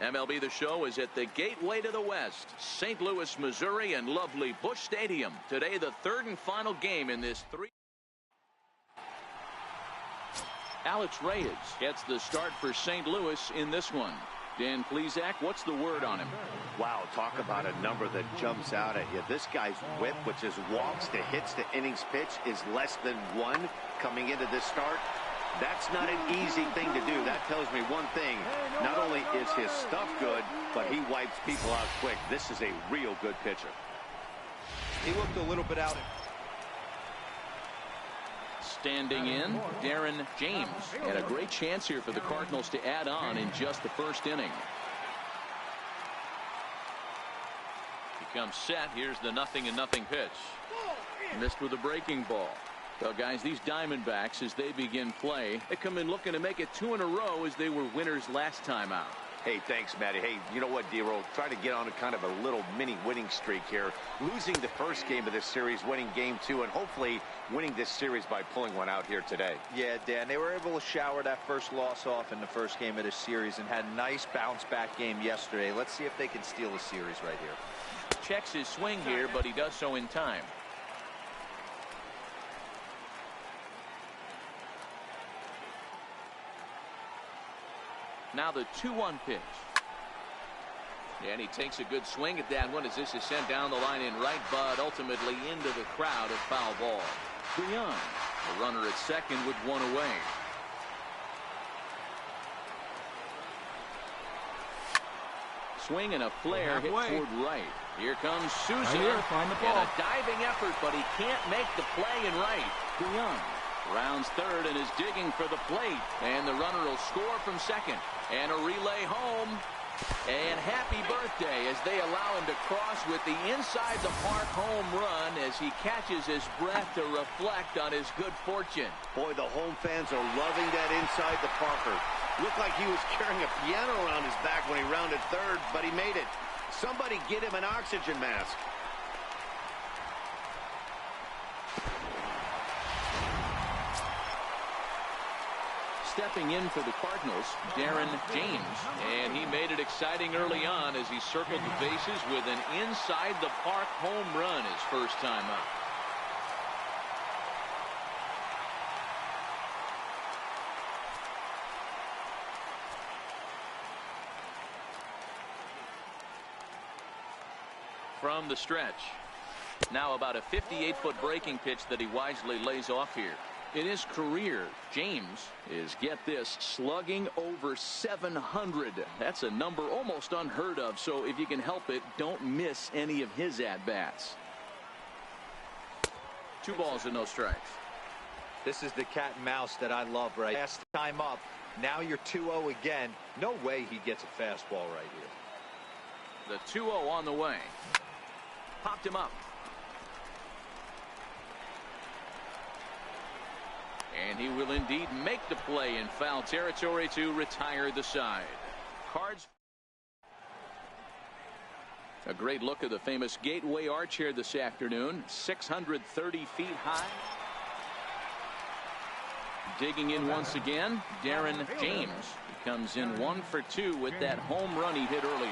MLB The Show is at the gateway to the West, St. Louis, Missouri, and lovely Busch Stadium. Today, the third and final game in this Alex Reyes gets the start for St. Louis in this one. Dan Plesac, what's the word on him? Wow, talk about a number that jumps out at you. This guy's whip, which is walks to hits to innings pitch, is less than 1 coming into this start. That's not an easy thing to do. That tells me one thing. Not only is his stuff good, but he wipes people out quick. This is a real good pitcher. He looked a little bit out. Standing in, Darren James. And a great chance here for the Cardinals to add on in just the first inning. He comes set. Here's the 0-0 pitch. Missed with a breaking ball. Well, guys, these Diamondbacks, as they begin play, they come in looking to make it 2 in a row as they were winners last time out. Hey, thanks, Matty. Hey, you know what, D-Roll? Try to get on a kind of a little mini winning streak here. Losing the first game of this series, winning game 2, and hopefully winning this series by pulling one out here today. Yeah, Dan, they were able to shower that first loss off in the first game of this series and had a nice bounce-back game yesterday. Let's see if they can steal the series right here. Checks his swing here, but he does so in time. Now the 2-1 pitch. And he takes a good swing at that one as this is sent down the line in right, but ultimately into the crowd of foul ball. Beyond. The runner at second with 1 away. Swing and a flare hit toward right. Here comes Souza. Find the ball. And a diving effort, but he can't make the play in right. Beyond. Rounds third and is digging for the plate. And the runner will score from second. And a relay home. And happy birthday as they allow him to cross with the inside the park home run as he catches his breath to reflect on his good fortune. Boy, the home fans are loving that inside the parker. Looked like he was carrying a piano around his back when he rounded third, but he made it. Somebody get him an oxygen mask. Stepping in for the Cardinals, Darren James. And he made it exciting early on as he circled the bases with an inside-the-park home run his first time up. From the stretch. Now about a 58-foot breaking pitch that he wisely lays off here. In his career, James is, get this, slugging over 700. That's a number almost unheard of, so if you can help it, don't miss any of his at-bats. 2 balls and no strikes. This is the cat and mouse that I love, right? Last time up, now you're 2-0 again. No way he gets a fastball right here. The 2-0 on the way. Popped him up. And he will indeed make the play in foul territory to retire the side. Cards. A great look at the famous Gateway Arch here this afternoon. 630 feet high. Digging in once again, Darren James. He comes in 1 for 2 with that home run he hit earlier.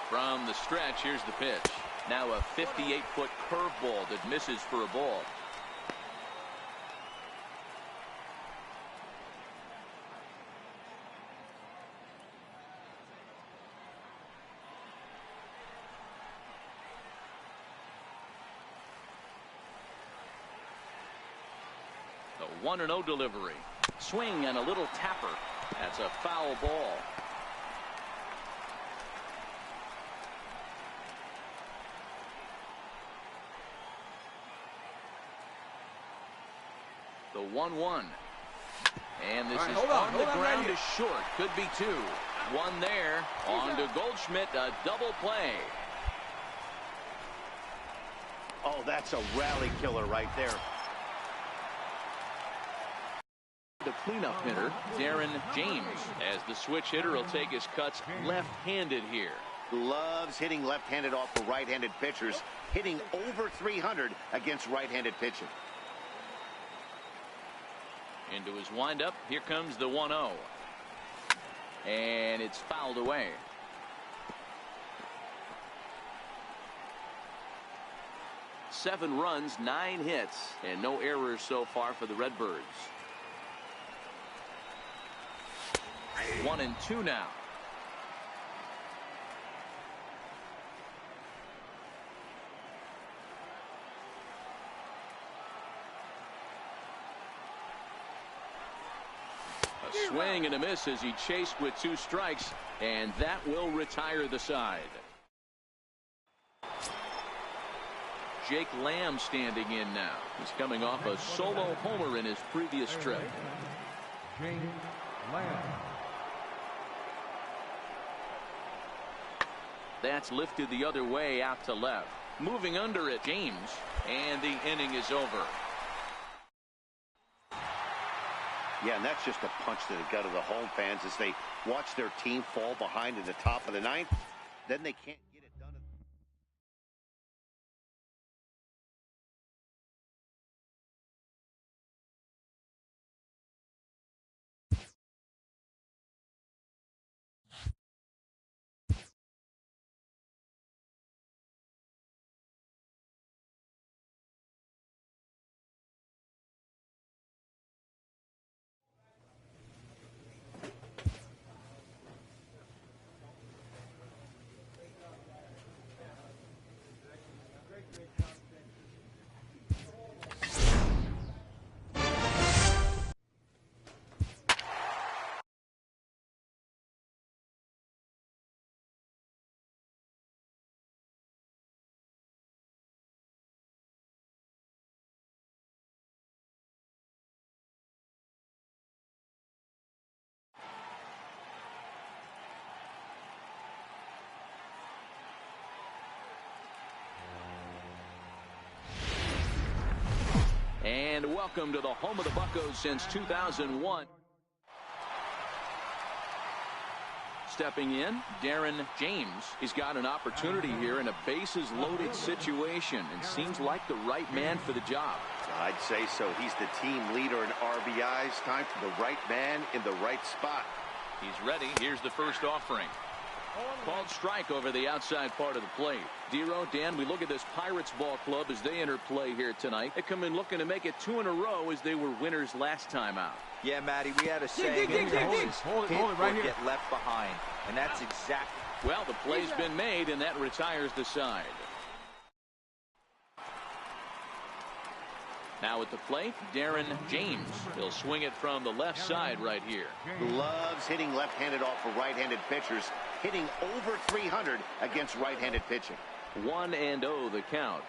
From the stretch, here's the pitch. Now a 58-foot curveball that misses for a ball. The 1-0 delivery. Swing and a little tapper. That's a foul ball. The 1-1. And this is on the ground is short. Could be 2. 1 there. On to Goldschmidt. A double play. Oh, that's a rally killer right there. The cleanup hitter, Darren James, as the switch hitter will take his cuts left-handed here. Loves hitting left-handed off the right-handed pitchers, hitting over 300 against right-handed pitching. Into his windup. Here comes the 1-0. And it's fouled away. Seven runs, 9 hits, and no errors so far for the Redbirds. 1-2 now. A swing and a miss as he chased with 2 strikes, and that will retire the side. Jake Lamb standing in now. He's coming off a solo homer in his previous trip. Jake Lamb. That's lifted the other way out to left. Moving under it, James, and the inning is over. Yeah, and that's just a punch to the gut of the home fans as they watch their team fall behind in the top of the 9th. Then they can't get it done. And welcome to the home of the Buccos since 2001. Stepping in, Darren James. He's got an opportunity here in a bases-loaded situation and seems like the right man for the job. I'd say so. He's the team leader in RBIs. Time for the right man in the right spot. He's ready. Here's the first offering. Called strike over the outside part of the plate. Dero, Dan, we look at this Pirates ball club as they enter play here tonight. They come in looking to make it 2 in a row as they were winners last time out. Yeah, Matty, we had a saying, Hold it right here. Get left behind, and that's exactly. Well, the play's been made, and that retires the side. Now at the plate, Darren James. He'll swing it from the left side right here. Loves hitting left-handed off of right-handed pitchers, hitting over 300 against right-handed pitching. 1-0 the count.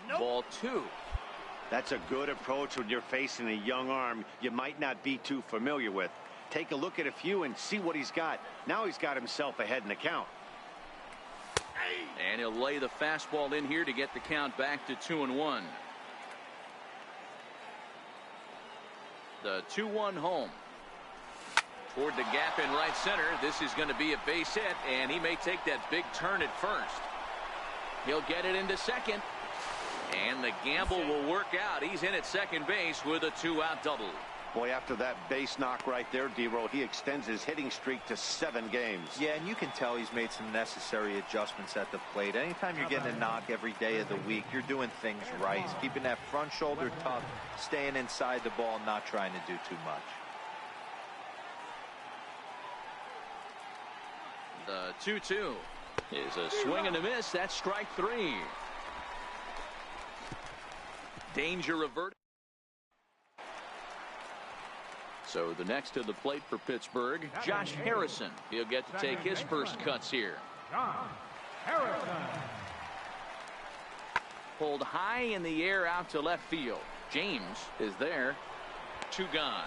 Nope. Ball 2. That's a good approach when you're facing a young arm you might not be too familiar with. Take a look at a few and see what he's got. Now he's got himself ahead in the count. And he'll lay the fastball in here to get the count back to 2-1. The 2-1 home. Toward the gap in right center. This is going to be a base hit, and he may take that big turn at first. He'll get it into second. And the gamble will work out. He's in at second base with a 2-out double. Boy, after that base knock right there, D-Roll, he extends his hitting streak to 7 games. Yeah, and you can tell he's made some necessary adjustments at the plate. Anytime you're getting a knock every day of the week, you're doing things right. He's keeping that front shoulder tough, staying inside the ball, not trying to do too much. The 2-2 is a swing and a miss. That's strike 3. Danger averted. So the next to the plate for Pittsburgh, Josh Harrison. He'll get to take his first cuts here. Josh Harrison. Pulled high in the air out to left field. James is there. 2 gone.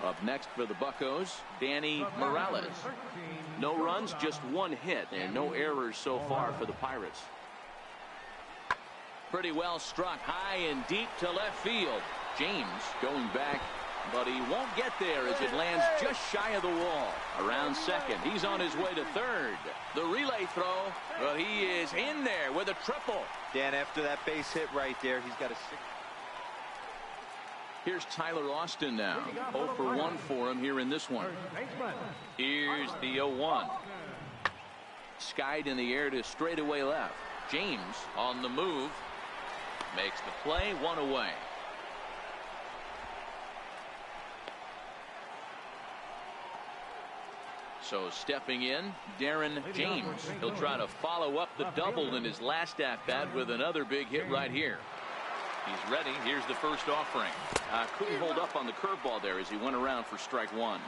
Up next for the Buccos, Danny Morales. No runs, just 1 hit, and no errors so far for the Pirates. Pretty well struck high and deep to left field. James going back but he won't get there as it lands just shy of the wall. Around second, he's on his way to third. The relay throw, but he is in there with a triple. Dan, after that base hit right there, he's got a 6. Here's Tyler Austin now. 0 for 1 for him here in this one. Here's the 0-1. Skied in the air to straightaway left. James on the move. Makes the play, 1 away. So stepping in, Darren James. He'll try to follow up the double in his last at-bat with another big hit right here. He's ready. Here's the first offering. Couldn't hold up on the curveball there as he went around for strike 1.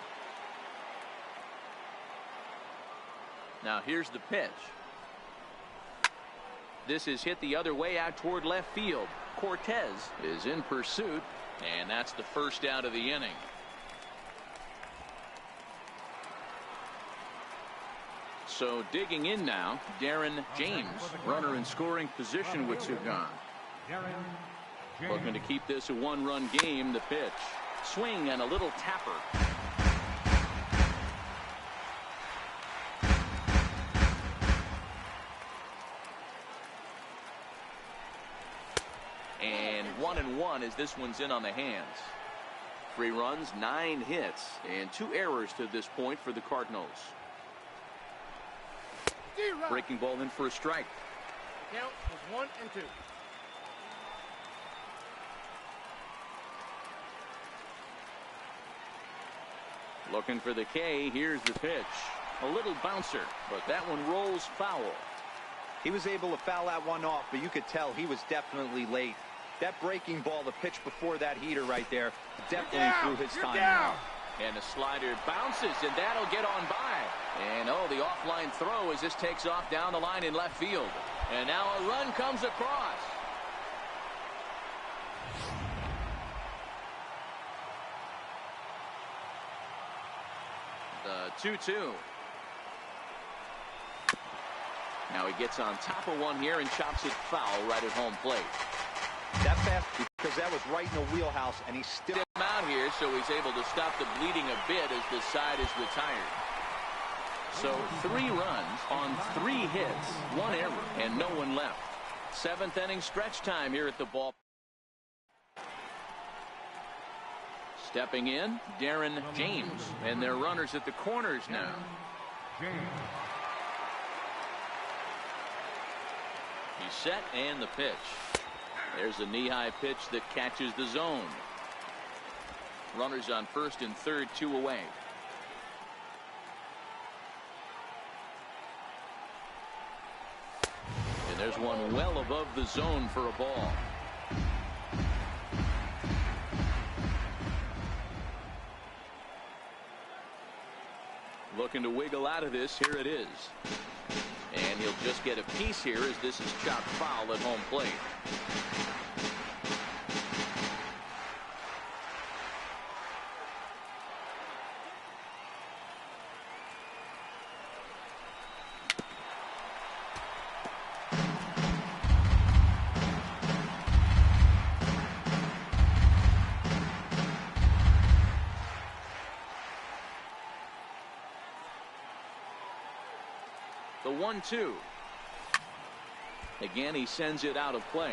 Now here's the pitch. This is hit the other way out toward left field. Cortez is in pursuit, and that's the first out of the inning. So digging in now, Darren James, runner in scoring position with 2 gone. Looking to keep this a 1-run game. The pitch. Swing and a little tapper. And 1-1 as this one's in on the hands. 3 runs, 9 hits, and 2 errors to this point for the Cardinals. Breaking ball in for a strike. Count was 1 and 2. Looking for the K. Here's the pitch. A little bouncer, but that one rolls foul. He was able to foul that one off, but you could tell he was definitely late. That breaking ball, the pitch before that heater right there, definitely threw his time out. And the slider bounces, and that'll get on by. And oh, the offline throw as this takes off down the line in left field. And now a run comes across. The 2-2. Now he gets on top of one here and chops it foul right at home plate. That fast, because that was right in the wheelhouse, and he's still out here, so he's able to stop the bleeding a bit as the side is retired. So 3 runs on 3 hits, 1 error, and no one left. 7th inning stretch time here at the ball. Stepping in, Darren James, and their runners at the corners now. He's set, and the pitch. There's a knee-high pitch that catches the zone. Runners on first and third, 2 away. And there's one well above the zone for a ball. Looking to wiggle out of this. Here it is. And he'll just get a piece here as this is chopped foul at home plate. The 1-2. Again, he sends it out of play.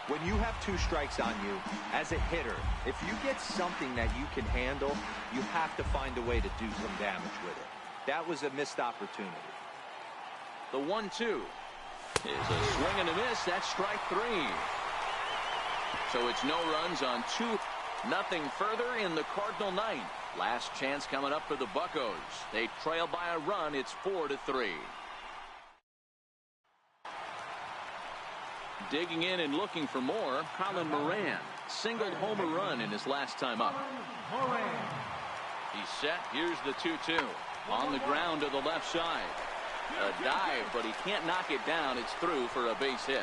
When you have 2 strikes on you, as a hitter, if you get something that you can handle, you have to find a way to do some damage with it. That was a missed opportunity. The 1-2 is a swing and a miss. That's strike 3. So it's no runs on 2. Nothing further in the Cardinal ninth. Last chance coming up for the Buccos. They trail by a run. It's 4-3. Digging in and looking for more, Colin Moran singled home a run in his last time up. He's set. Here's the 2-2 on the ground to the left side. A dive, but he can't knock it down. It's through for a base hit.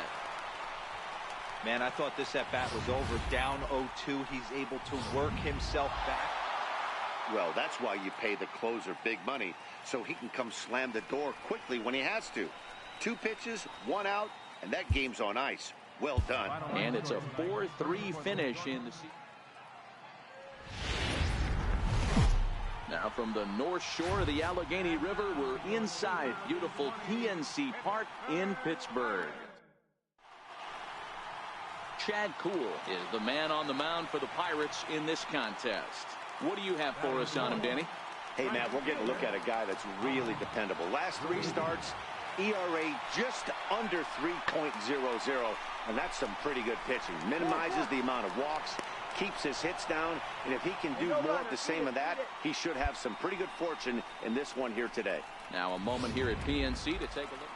Man, I thought this at-bat was over. Down 0-2. He's able to work himself back. Well, that's why you pay the closer big money, so he can come slam the door quickly when he has to. 2 pitches, 1 out, and that game's on ice. Well done. And it's a 4-3 finish in the season. Now from the north shore of the Allegheny River, we're inside beautiful PNC Park in Pittsburgh. Chad Kuhl is the man on the mound for the Pirates in this contest. What do you have for us on him, Danny? Hey, Matt, we're getting a look at a guy that's really dependable. Last 3 starts, ERA just under 3.00, and that's some pretty good pitching. Minimizes the amount of walks, keeps his hits down, and if he can do more of the same of that, he should have some pretty good fortune in this one here today. Now a moment here at PNC to take a look.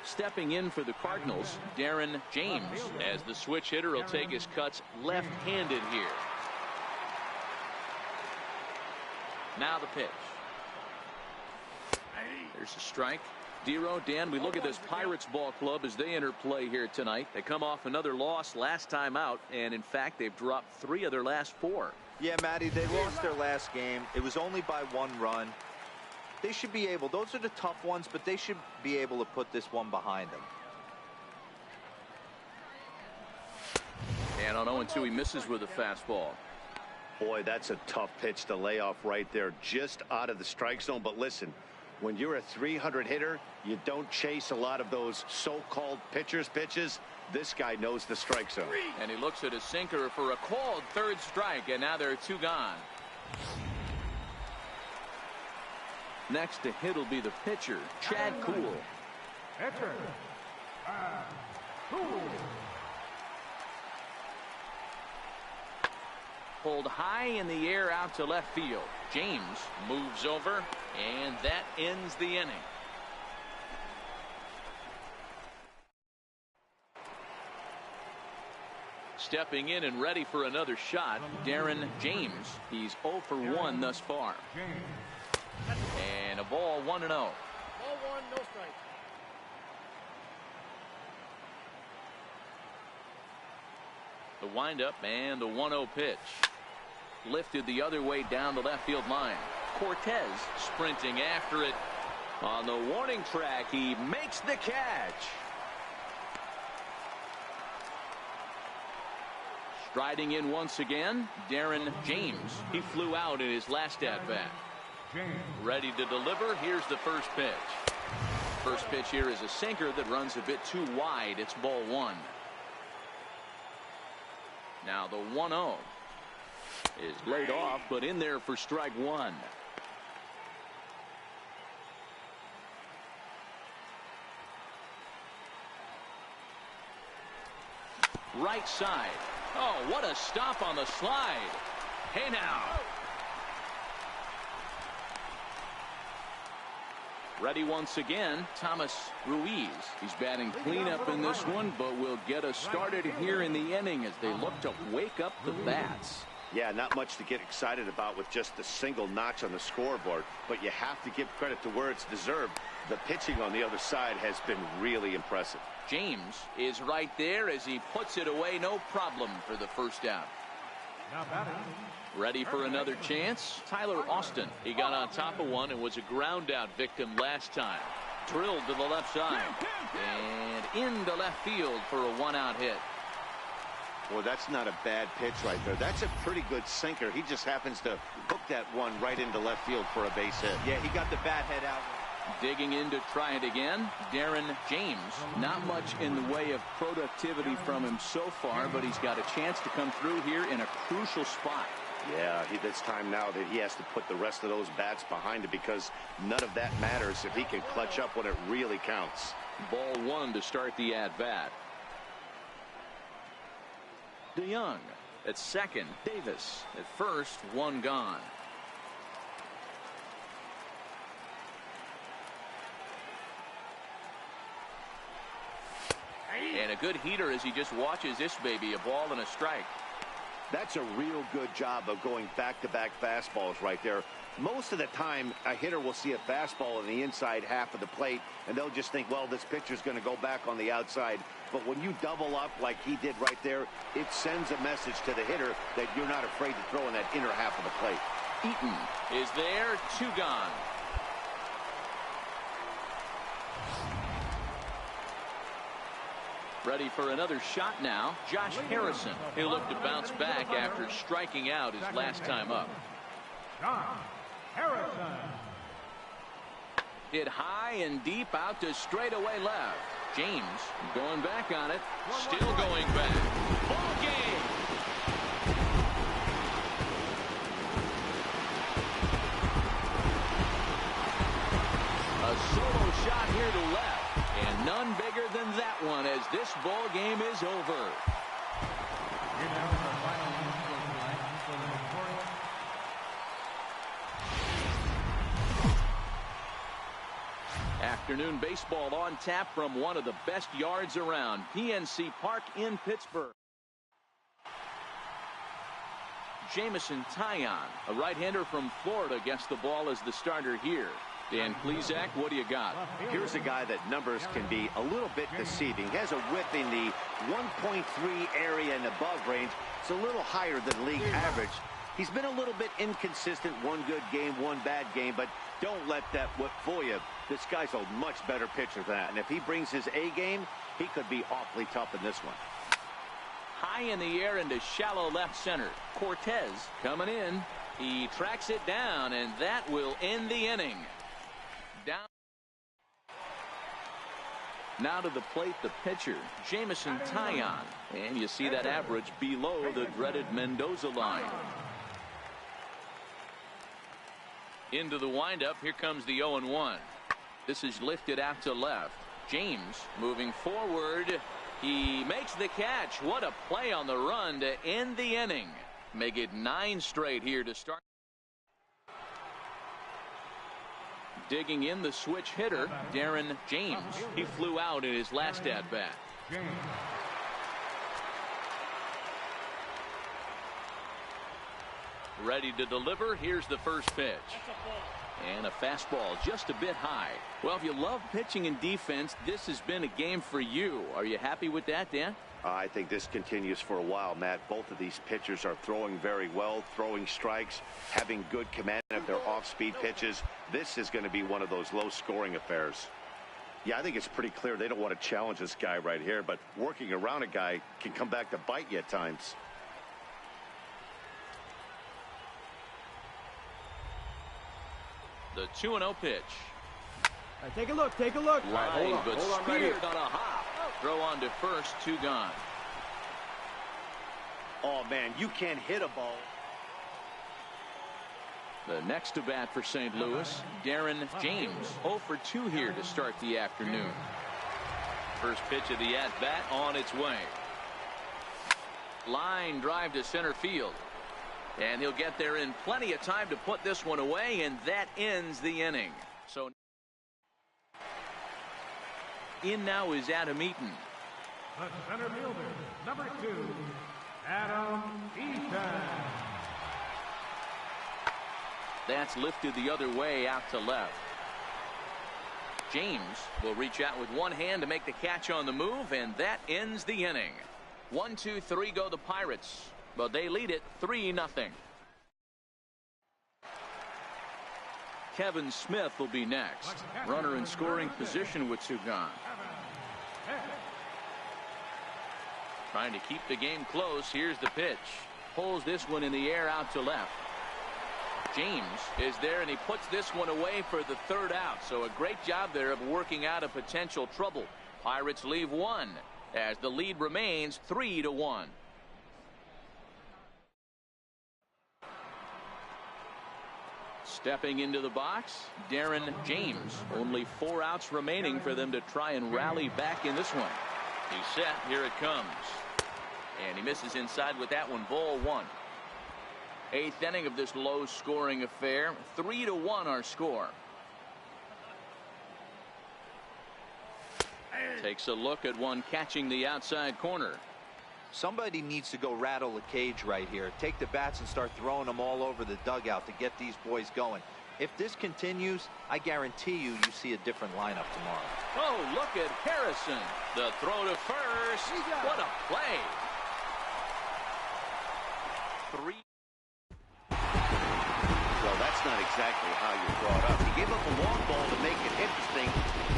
Stepping in for the Cardinals, Darren James, as the switch hitter will take his cuts left-handed here. Now the pitch. There's a strike. Dero, Dan, we look at this Pirates ball club as they enter play here tonight. They come off another loss last time out, and in fact, they've dropped 3 of their last 4. Yeah, Matty, they lost their last game. It was only by 1 run. They should be able, those are the tough ones, but they should be able to put this one behind them. And on 0-2, he misses with a fastball. Boy, that's a tough pitch to lay off right there, just out of the strike zone. But listen, when you're a 300 hitter, you don't chase a lot of those so-called pitcher's pitches. This guy knows the strike zone. And he looks at his sinker for a called 3rd strike, and now there are 2 gone. Next to hit will be the pitcher, Chad Kuhl. Pitcher, Kuhl. Pulled high in the air out to left field. James moves over, and that ends the inning. Stepping in and ready for another shot, Darren James. He's 0 for 1 thus far. And a ball 1-0. Ball 1, no strike. The windup and the 1-0 pitch. Lifted the other way down the left field line. Cortez sprinting after it. On the warning track, he makes the catch. Striding in once again, Darren James. He flew out in his last at-bat. Ready to deliver. Here's the first pitch. First pitch here is a sinker that runs a bit too wide. It's ball 1. Now the 1-0 is laid off, but in there for strike 1. Right side. Oh, what a stop on the slide. Hey now. Ready once again, Thomas Ruiz. He's batting cleanup in this one, but will get us started here in the inning as they look to wake up the bats. Yeah, not much to get excited about with just a single notch on the scoreboard, but you have to give credit to where it's deserved. The pitching on the other side has been really impressive. James is right there as he puts it away, no problem for the first out. Ready for another chance? Tyler Austin. He got on top of one and was a ground out victim last time. Drilled to the left side and into left field for a 1-out hit. Well, that's not a bad pitch right there. That's a pretty good sinker. He just happens to hook that one right into left field for a base hit. Yeah, he got the bat head out. Digging in to try it again, Darren James. Not much in the way of productivity from him so far, but he's got a chance to come through here in a crucial spot. Yeah, it's time now that he has to put the rest of those bats behind him, because none of that matters if he can clutch up when it really counts. Ball 1 to start the at-bat. DeYoung at second. Davis at first. 1 gone. And a good heater as he just watches this baby. A ball and a strike. That's a real good job of going back-to-back fastballs right there. Most of the time, a hitter will see a fastball in the inside half of the plate, and they'll just think, well, this pitcher's going to go back on the outside. But when you double up like he did right there, it sends a message to the hitter that you're not afraid to throw in that inner half of the plate. Eaton is there. 2 gone. Ready for another shot now. Josh Harrison. He'll look to bounce back after striking out his last time up. Josh Harrison. Hit high and deep out to straightaway left. James going back on it. Still going back. Ball game. A solo shot here to left. And none bigger than that one as this ball game is over. Here now is our final infield line for the victorious. Afternoon baseball on tap from one of the best yards around, PNC Park in Pittsburgh. Jamison Taillon, a right-hander from Florida, gets the ball as the starter here. Dan Plesac, what do you got? Here's a guy that numbers can be a little bit deceiving. He has a whip in the 1.3 area and above range. It's a little higher than league average. He's been a little bit inconsistent. One good game, one bad game, but don't let that whip fool you. This guy's a much better pitcher than that, and if he brings his A game, he could be awfully tough in this one. High in the air into shallow left center. Cortez coming in. He tracks it down, and that will end the inning. Down. Now to the plate, the pitcher, Jamison Taillon. And you see that average below the dreaded Mendoza line. Into the windup. Here comes the 0-1. This is lifted out to left. James moving forward. He makes the catch. What a play on the run to end the inning. Make it 9 straight here to start. Digging in the switch hitter, Darren James. He flew out in his last at-bat. Ready to deliver. Here's the first pitch. And a fastball just a bit high. Well, if you love pitching and defense, this has been a game for you. Are you happy with that, Dan? I think this continues for a while, Matt. Both of these pitchers are throwing very well, throwing strikes, having good command of their off-speed pitches. This is going to be one of those low-scoring affairs. Yeah, I think it's pretty clear they don't want to challenge this guy right here, but working around a guy can come back to bite you at times. The 2-0 pitch. Right, take a look. Take a look. Line, but speared on a hop. Throw on to first. 2 gone. Oh, man, you can't hit a ball. The next to bat for St. Louis, Darren James. 0 for 2 here to start the afternoon. First pitch of the at-bat on its way. Line drive to center field. And he'll get there in plenty of time to put this one away, and that ends the inning. So in now is Adam Eaton. The center fielder, number 2, Adam Eaton. That's lifted the other way out to left. James will reach out with one hand to make the catch on the move, and that ends the inning. 1, 2, 3 go the Pirates, but they lead it 3-0. Kevin Smith will be next. Runner in scoring position with 2 gone. Trying to keep the game close. Here's the pitch. Pulls this one in the air out to left. James is there, and he puts this one away for the 3rd out. So a great job there of working out a potential trouble. Pirates leave 1 as the lead remains 3-1. Stepping into the box, Darren James. Only 4 outs remaining for them to try and rally back in this one. He's set. Here it comes. And he misses inside with that one. Ball 1. 8th inning of this low-scoring affair. 3-1 our score. Takes a look at one catching the outside corner. Somebody needs to go rattle the cage right here. Take the bats and start throwing them all over the dugout to get these boys going. If this continues, I guarantee you see a different lineup tomorrow. Oh, look at Harrison. The throw to first. What a play. 3. Well, that's not exactly how you're brought up. He gave up a long ball to make it interesting,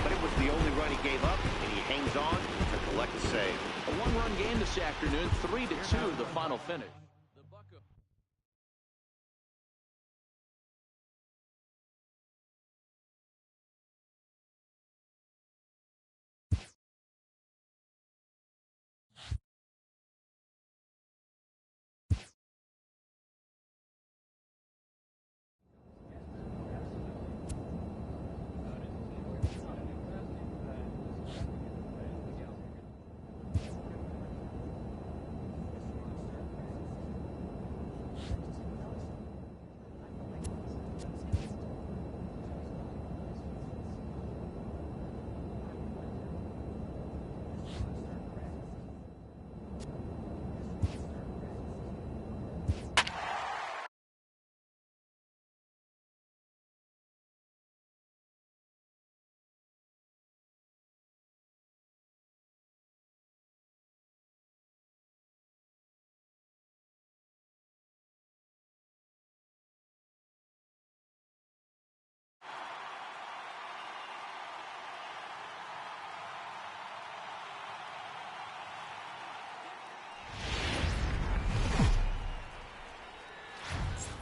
but it was the only run he gave up, and he hangs on to collect the save. A one-run game this afternoon, 3-2 the final finish.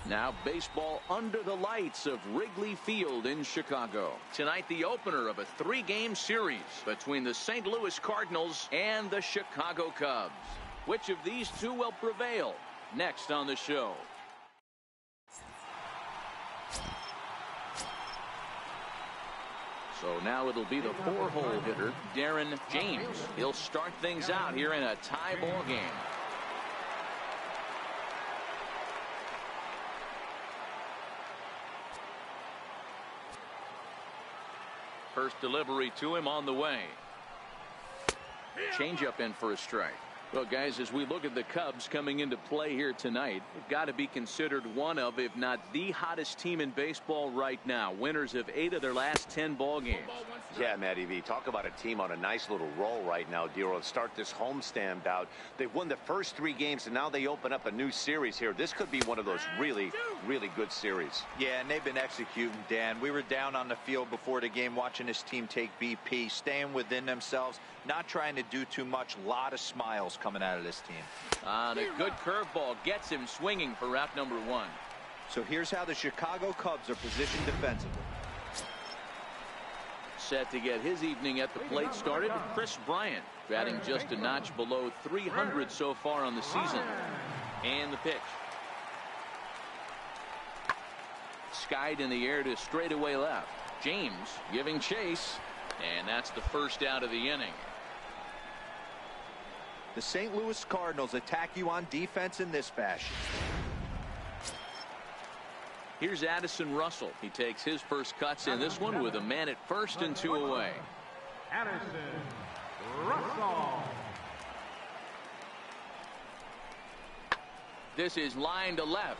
Now baseball under the lights of Wrigley Field in Chicago. Tonight the opener of a 3-game series between the St. Louis Cardinals and the Chicago Cubs. Which of these two will prevail? Next on the show. So now it'll be the 4-hole hitter, Darren James. He'll start things out here in a tie ball game. First delivery to him on the way. Changeup in for a strike. Well, guys, as we look at the Cubs coming into play here tonight, they've got to be considered one of, if not the hottest team in baseball right now. Winners of 8 of their last 10 ball games. Yeah, Matty V, talk about a team on a nice little roll right now, Dero. Start this homestand bout. They've won the first 3 games, and now they open up a new series here. This could be one of those really, really good series. Yeah, and they've been executing, Dan. We were down on the field before the game watching this team take BP, staying within themselves, not trying to do too much. A lot of smiles coming out of this team. And a good curveball gets him swinging for route number 1. So here's how the Chicago Cubs are positioned defensively. Set to get his evening at the plate started, Chris Bryant, batting just a notch below 300 so far on the season. And the pitch. Skied in the air to straightaway left. James giving chase, and that's the first out of the inning. The St. Louis Cardinals attack you on defense in this fashion. Here's Addison Russell. He takes his first cuts in this one with a man at first and 2 away. Addison Russell. This is line to left.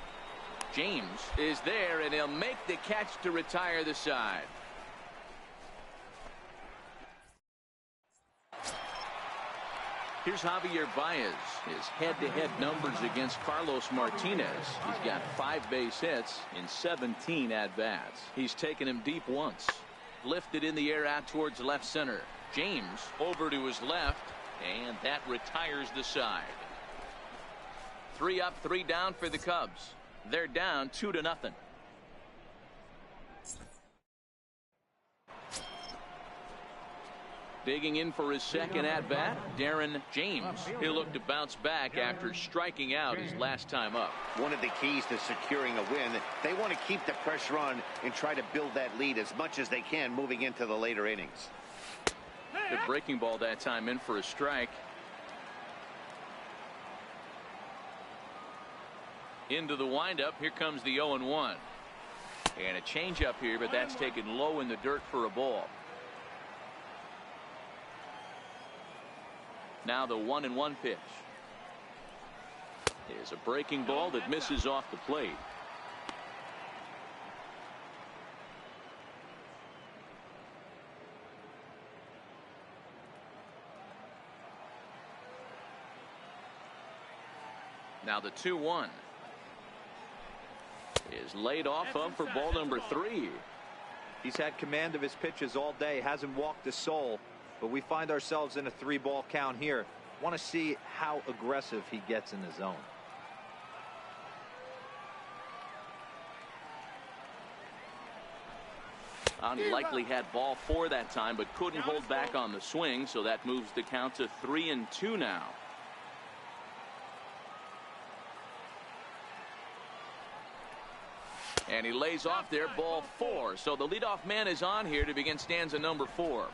James is there, and he'll make the catch to retire the side. Here's Javier Baez. His head-to-head numbers against Carlos Martinez. He's got 5 base hits in 17 at-bats. He's taken him deep once. Lifted in the air out towards left center. James over to his left, and that retires the side. 3 up, 3 down for the Cubs. They're down 2-0. Digging in for his second at-bat, Darren James. He'll look to bounce back after striking out his last time up. One of the keys to securing a win, they want to keep the pressure on and try to build that lead as much as they can moving into the later innings. The breaking ball that time in for a strike. Into the windup. Here comes the 0-1. And a changeup here, but that's taken low in the dirt for a ball. Now the 1-1 pitch is a breaking ball that misses off the plate. Now the 2-1. is laid off of for ball number 3. He's had command of his pitches all day, hasn't walked a soul, but we find ourselves in a 3-ball count here. Want to see how aggressive he gets in the zone. He likely had ball 4 that time, but couldn't hold back on the swing, so that moves the count to 3-2 now. And he lays off there, ball 4. So the leadoff man is on here to begin stanza number 4.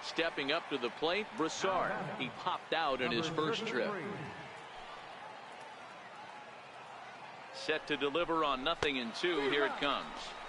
Stepping up to the plate, Broussard. He popped out in his first trip. Set to deliver on 0-2. Here it comes.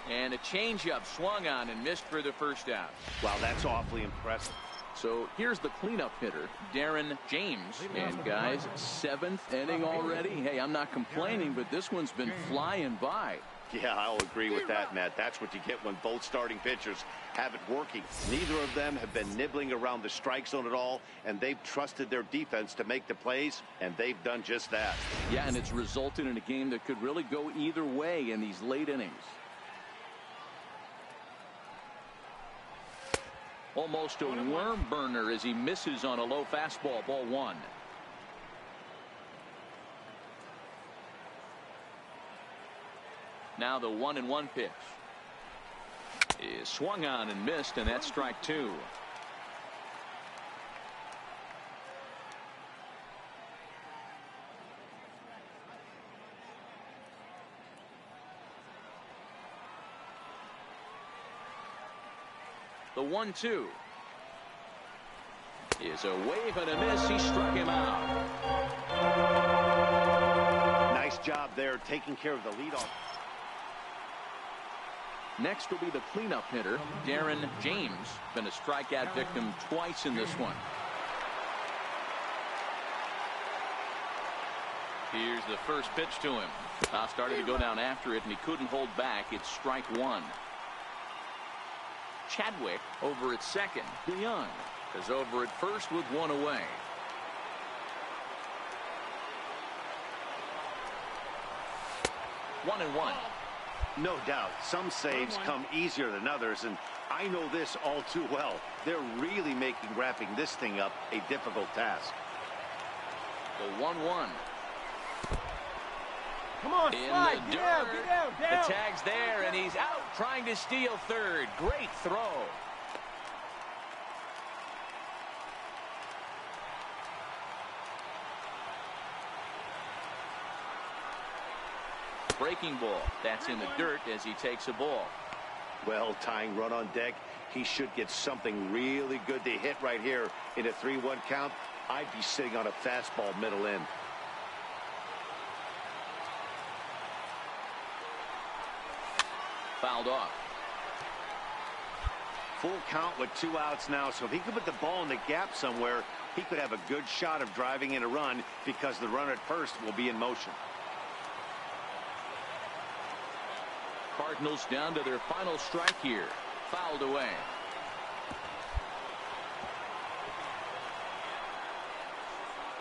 And a changeup swung on and missed for the first out. Wow, that's awfully impressive. So here's the cleanup hitter, Darren James. And guys, 7th inning already. Hey, I'm not complaining, but this one's been flying by. Yeah, I'll agree with that, Matt. That's what you get when both starting pitchers have it working. Neither of them have been nibbling around the strike zone at all, and they've trusted their defense to make the plays, and they've done just that. Yeah, and it's resulted in a game that could really go either way in these late innings. Almost a worm burner as he misses on a low fastball, ball 1. Now the 1-1 pitch is swung on and missed, and that's strike 2. The 1-2 is a wave and a miss. He struck him out. Nice job there taking care of the leadoff. Next will be the cleanup hitter, Darren James. Been a strikeout victim twice in this one. Here's the first pitch to him. Started to go down after it, and he couldn't hold back. It's strike 1. Chadwick over at second. DeYoung is over at first with 1 away. One and one. No doubt, some saves come easier than others, and I know this all too well. They're really making wrapping this thing up a difficult task. The 1-1. Come on, slide. Get down, get down, down. The tag's there, and he's out trying to steal third. Great throw. Breaking ball. That's in the dirt as he takes a ball. Well, tying run on deck. He should get something really good to hit right here in a 3-1 count. I'd be sitting on a fastball middle in. Fouled off. Full count with 2 outs now, so if he could put the ball in the gap somewhere, he could have a good shot of driving in a run because the runner at first will be in motion. Cardinals down to their final strike here. Fouled away.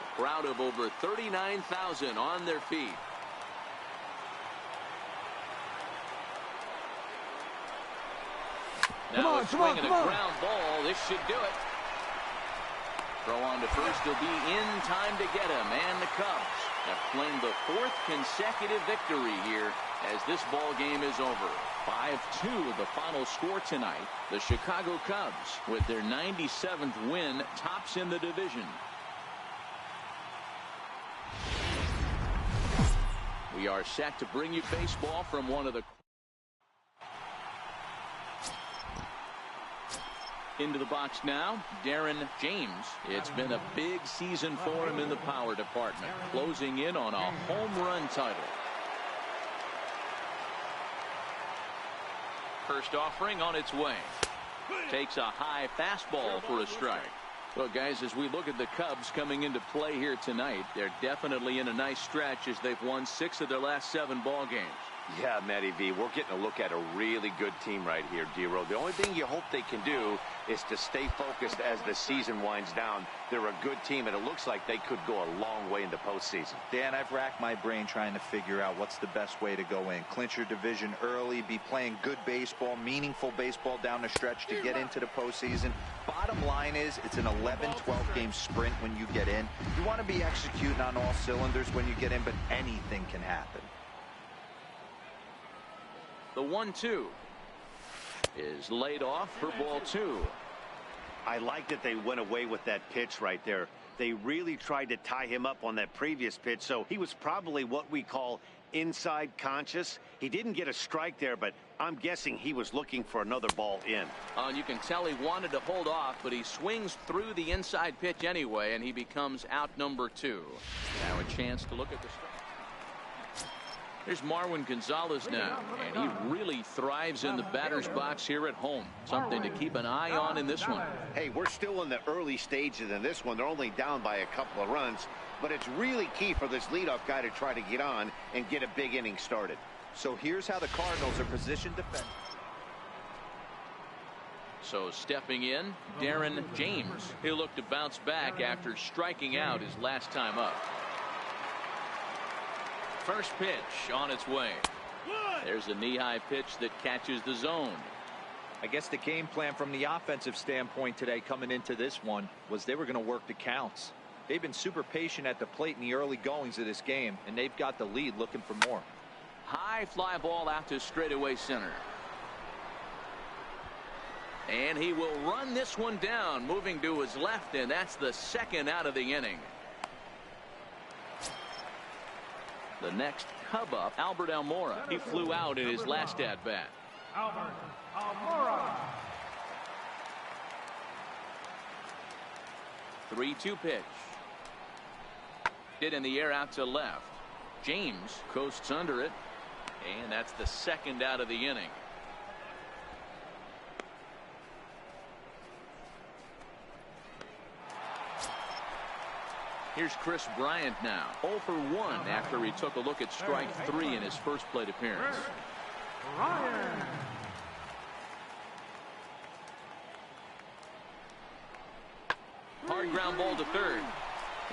A crowd of over 39,000 on their feet. Now a swing and a ground ball. This should do it. Throw on to first will be in time to get him. And the Cubs have claimed the 4th consecutive victory here as this ball game is over. 5-2 the final score tonight. The Chicago Cubs, with their 97th win, tops in the division. We are set to bring you baseball from one of the into the box now, Darren James. It's been a big season for him in the power department, closing in on a home run title. First offering on its way. Takes a high fastball for a strike. Well, guys, as we look at the Cubs coming into play here tonight, they're definitely in a nice stretch as they've won 6 of their last 7 ball games. Yeah, Matty V, we're getting a look at a really good team right here, D-Row. The only thing you hope they can do is to stay focused as the season winds down. They're a good team, and it looks like they could go a long way in the postseason. Dan, I've racked my brain trying to figure out what's the best way to go in. Clinch your division early, be playing good baseball, meaningful baseball down the stretch to get into the postseason. Bottom line is, it's an 11, 12-game sprint when you get in. You want to be executing on all cylinders when you get in, but anything can happen. The 1-2 is laid off for ball 2. I like that they went away with that pitch right there. They really tried to tie him up on that previous pitch, so he was probably what we call inside conscious. He didn't get a strike there, but I'm guessing he was looking for another ball in. And you can tell he wanted to hold off, but he swings through the inside pitch anyway, and he becomes out number 2. Now a chance to look at the strike. Here's Marwin Gonzalez now, and he really thrives in the batter's box here at home. Something to keep an eye on in this one. Hey, we're still in the early stages in this one. They're only down by a couple of runs, but it's really key for this leadoff guy to try to get on and get a big inning started. So here's how the Cardinals are positioned defensively. So stepping in, Darren James. He'll look to bounce back after striking out his last time up. First pitch on its way. There's a knee-high pitch that catches the zone. I guess the game plan from the offensive standpoint today coming into this one was they were going to work the counts. They've been super patient at the plate in the early goings of this game, and they've got the lead looking for more. High fly ball out to straightaway center. And he will run this one down, moving to his left, and that's the second out of the inning. The next Cub up, Albert Almora. He flew out in his last at-bat. Albert Almora. 3-2 pitch. Hit in the air out to left. James coasts under it, and that's the second out of the inning. Here's Chris Bryant now, 0 for 1 after he took a look at strike 3 in his first plate appearance. Ryan. Hard ground ball to third.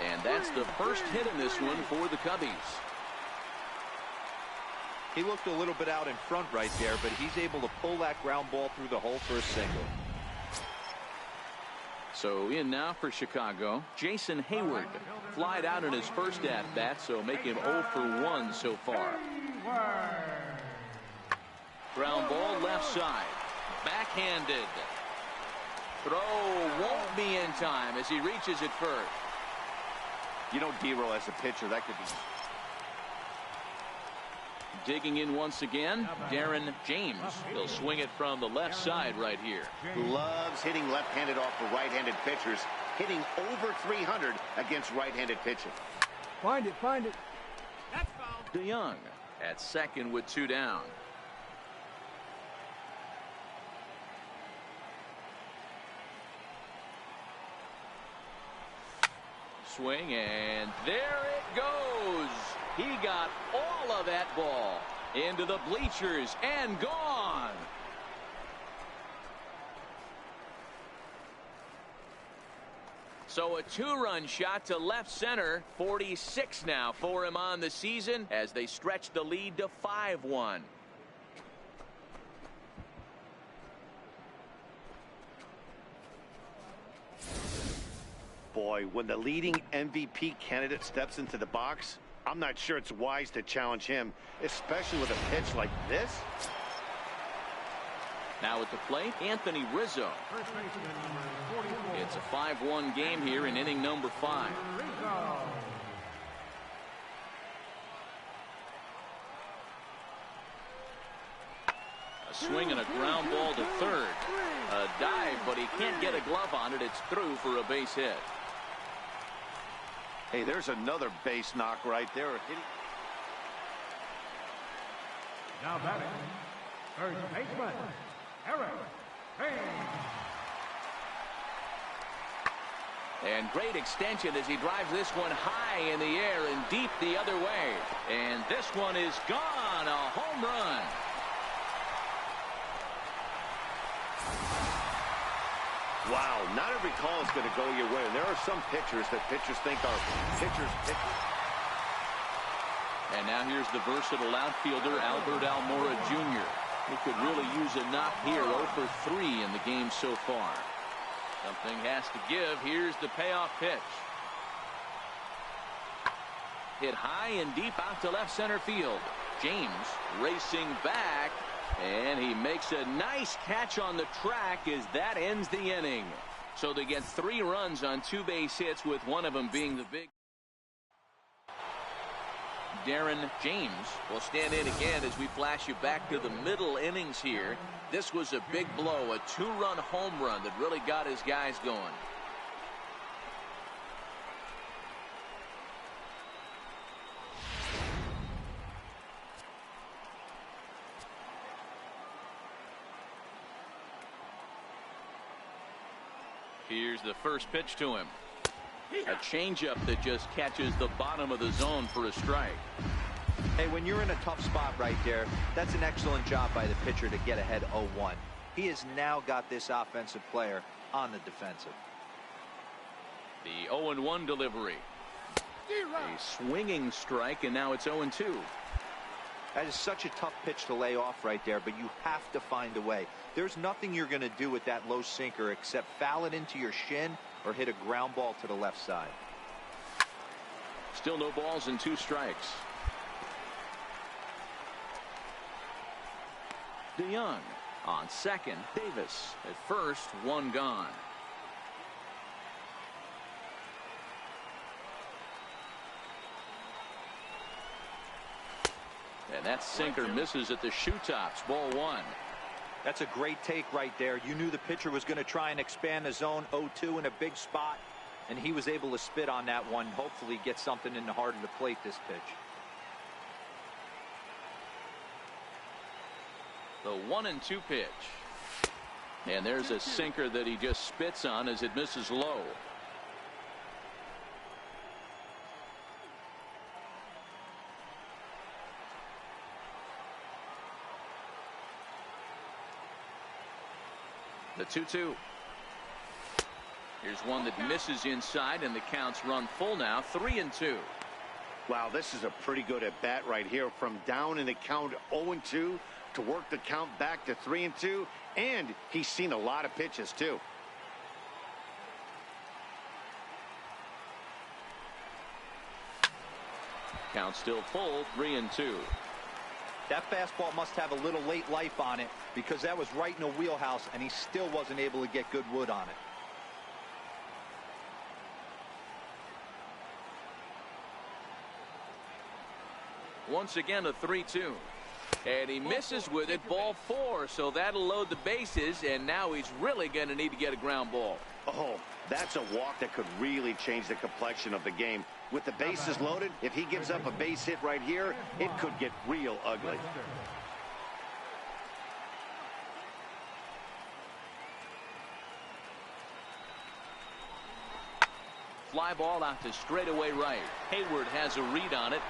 And that's the first hit in this one for the Cubbies. He looked a little bit out in front right there, but he's able to pull that ground ball through the hole for a single. So in now for Chicago, Jason Hayward. Flied out in his first at-bat, so make him 0 for 1 so far. Ground ball left side. Backhanded. Throw won't be in time as he reaches it first. You know, D-Row, as a pitcher, that could be... Digging in once again, Darren James. He'll swing it from the left side right here. Loves hitting left-handed off the right-handed pitchers, hitting over 300 against right-handed pitching. Find it, find it. That's foul. DeYoung at second with 2 down. Swing, and there it goes. He got all of that ball into the bleachers and gone. So a 2-run shot to left center. 46 now for him on the season as they stretch the lead to 5-1. Boy, when the leading MVP candidate steps into the box, I'm not sure it's wise to challenge him, especially with a pitch like this. Now at the plate, Anthony Rizzo. First baseman number 44. It's a 5-1 game here in inning number 5. Rizzo. A swing and a ground ball to third. A dive, but he can't get a glove on it. It's through for a base hit. Hey, there's another base knock right there. Now batting, first baseman, Eric Hayes. And great extension as he drives this one high in the air and deep the other way. And this one is gone. A home run. Wow, not every call is going to go your way. And there are some pitchers that pitchers think are pitchers. And now here's the versatile outfielder, Albert Almora Jr. He could really use a knock here. 0 for 3 in the game so far. Something has to give. Here's the payoff pitch. Hit high and deep out to left center field. James racing back, and he makes a nice catch on the track as that ends the inning. So they get 3 runs on 2 base hits, with one of them being the big. Darren James will stand in again as we flash you back to the middle innings here. This was a big blow, a 2-run home run that really got his guys going. Here's the first pitch to him. A changeup that just catches the bottom of the zone for a strike. Hey, when you're in a tough spot right there, that's an excellent job by the pitcher to get ahead 0-1. He has now got this offensive player on the defensive. The 0-1 delivery. A swinging strike, and now it's 0-2. That is such a tough pitch to lay off right there, but you have to find a way. There's nothing you're going to do with that low sinker except foul it into your shin or hit a ground ball to the left side. Still no balls and 2 strikes. DeYoung on second. Davis at first. 1 gone. And that sinker misses at the shoe tops. Ball 1. That's a great take right there. You knew the pitcher was going to try and expand the zone. 0-2 in a big spot, and he was able to spit on that one. Hopefully get something in the heart of the plate this pitch. The 1-2 pitch. And there's a sinker that he just spits on as it misses low. The 2-2. Here's one that misses inside, and the count's run full now. 3-2. Wow, this is a pretty good at bat right here. From down in the count 0-2 to work the count back to 3-2, and he's seen a lot of pitches too. Count still full. 3-2. That fastball must have a little late life on it, because that was right in the wheelhouse, and he still wasn't able to get good wood on it. Once again, a 3-2. And he misses with it. Ball 4. So that'll load the bases, and now he's really going to need to get a ground ball. Oh, that's a walk that could really change the complexion of the game. With the bases loaded, if he gives up a base hit right here, it could get real ugly. Fly ball out to straightaway right. Hayward has a read on it.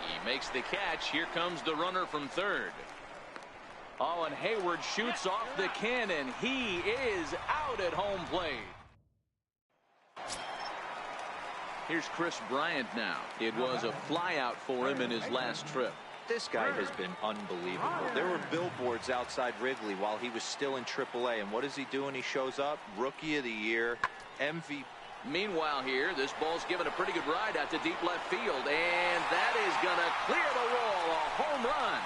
He makes the catch. Here comes the runner from third. Oh, and Hayward shoots off the cannon. He is out at home plate. Here's Chris Bryant now. It was a flyout for him in his last trip. This guy has been unbelievable. There were billboards outside Wrigley while he was still in AAA, and what does he do when he shows up? Rookie of the Year, MVP. Meanwhile here, this ball's given a pretty good ride out to deep left field, and that is going to clear the wall. A home run.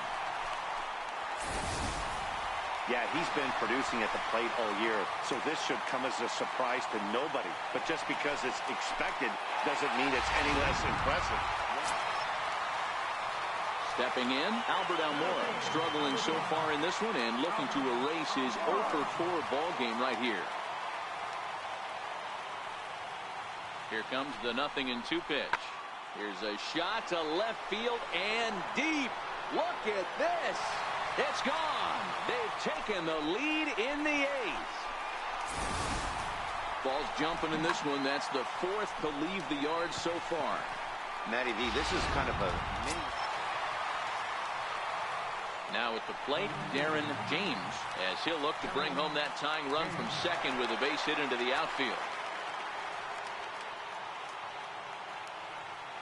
Yeah, he's been producing at the plate all year, so this should come as a surprise to nobody. But just because it's expected doesn't mean it's any less impressive. Stepping in, Albert Almora struggling so far in this one and looking to erase his 0 for 4 ball game right here. Here comes the 0-2 pitch. Here's a shot to left field and deep. Look at this. It's gone. They've taken the lead in the 8th. Ball's jumping in this one. That's the fourth to leave the yard so far. Matty V, this is kind of a mini. Now at the plate, Darren James, as he'll look to bring home that tying run from second with a base hit into the outfield.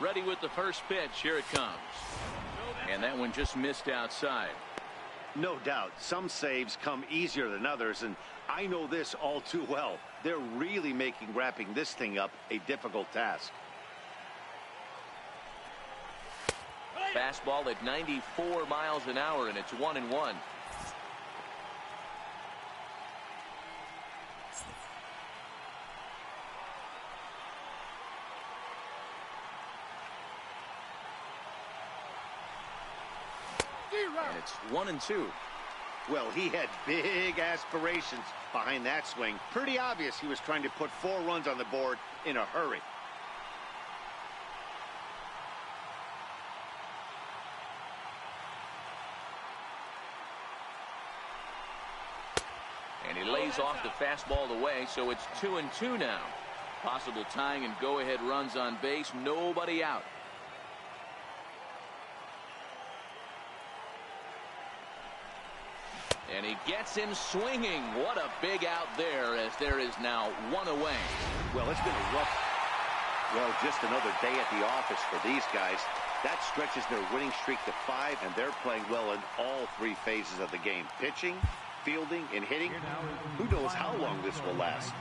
Ready with the first pitch. Here it comes. And that one just missed outside. No doubt. Some saves come easier than others, and I know this all too well. They're really making wrapping this thing up a difficult task. Fastball at 94 miles an hour, and it's 1-1. And it's 1-2. Well, he had big aspirations behind that swing. Pretty obvious he was trying to put 4 runs on the board in a hurry. And he lays off the fastball away, so it's 2-2 now. Possible tying and go-ahead runs on base. Nobody out. And he gets him swinging. What a big out there, as there is now 1 away. Well, it's been a rough. Well, just another day at the office for these guys. That stretches their winning streak to 5, and they're playing well in all 3 phases of the game. Pitching, fielding, and hitting. Who knows how long this will last?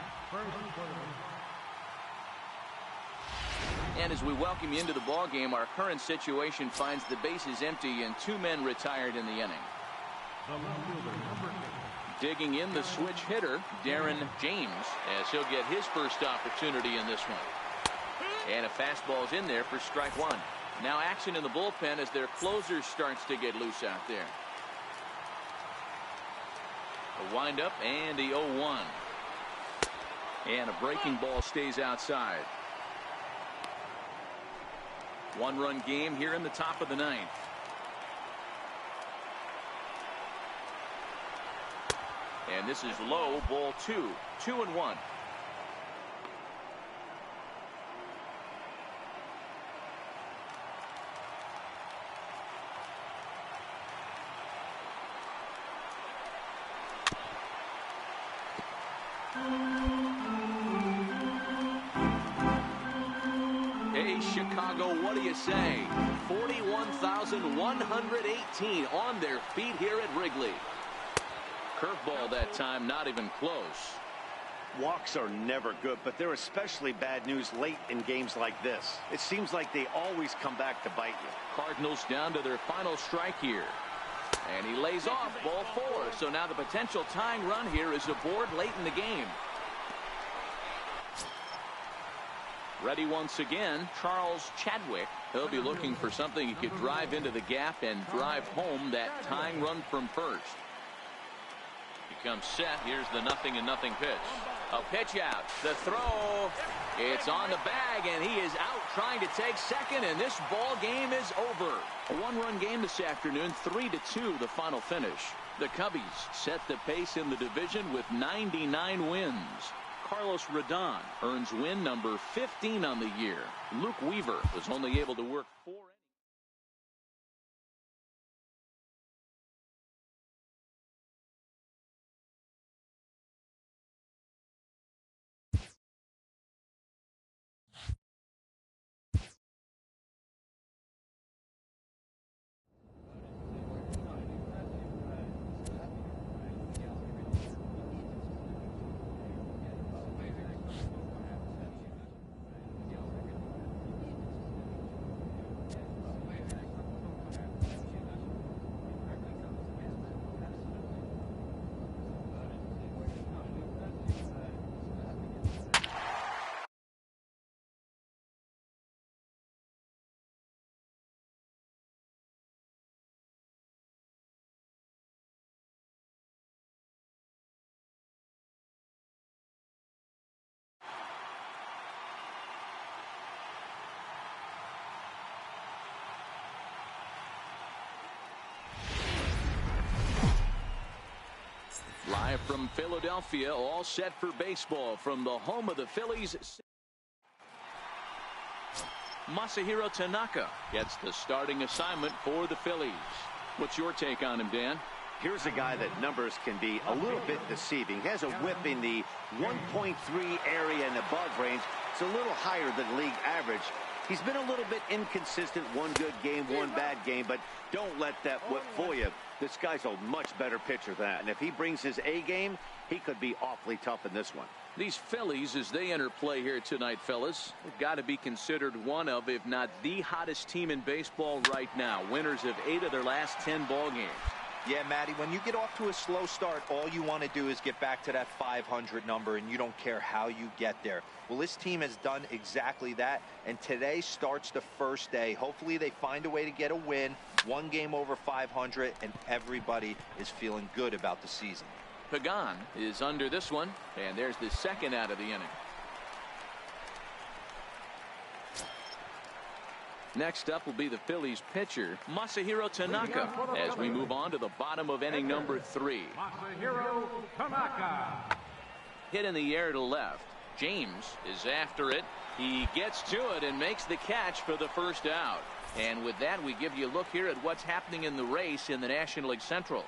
And as we welcome you into the ballgame, our current situation finds the bases empty and 2 men retired in the inning. Digging in the switch hitter, Darren James, as he'll get his first opportunity in this one. And a fastball's in there for strike 1. Now action in the bullpen as their closer starts to get loose out there. A windup and the 0-1. And a breaking ball stays outside. 1-run game here in the top of the 9th. And this is low, ball 2. 2-1. Hey, Chicago, what do you say? 41,118 on their feet here at Wrigley. Curveball that time, not even close. Walks are never good, but they're especially bad news late in games like this. It seems like they always come back to bite you. Cardinals down to their final strike here. And he lays off, ball 4. So now the potential tying run here is aboard late in the game. Ready once again, Charles Chadwick. He'll be looking for something he could drive into the gap and drive home that tying run from first. Comes set. Here's the 0-0 pitch. A pitch out. The throw. It's on the bag, and he is out trying to take second, and this ball game is over. A 1-run game this afternoon. 3-2 the final finish. The Cubbies set the pace in the division with 99 wins. Carlos Rodon earns win number 15 on the year. Luke Weaver was only able to work 4. Live from Philadelphia, all set for baseball from the home of the Phillies. Masahiro Tanaka gets the starting assignment for the Phillies. What's your take on him, Dan? Here's a guy that numbers can be a little bit deceiving. He has a whip in the 1.3 area and above range. It's a little higher than league average. He's been a little bit inconsistent. One good game, one bad game, but don't let that whip fool you. This guy's a much better pitcher than that. And if he brings his A game, he could be awfully tough in this one. These Phillies, as they enter play here tonight, fellas, have got to be considered one of, if not the hottest team in baseball right now. Winners of 8 of their last 10 ball games. Yeah, Matty, when you get off to a slow start, all you want to do is get back to that 500 number, and you don't care how you get there. Well, this team has done exactly that, and today starts the first day. Hopefully they find a way to get a win, one game over 500, and everybody is feeling good about the season. Pagan is under this one, and there's the second out of the inning. Next up will be the Phillies pitcher, Masahiro Tanaka, as we move on to the bottom of inning number 3. Masahiro Tanaka. Hit in the air to left. James is after it. He gets to it and makes the catch for the first out. And with that, we give you a look here at what's happening in the race in the National League Central.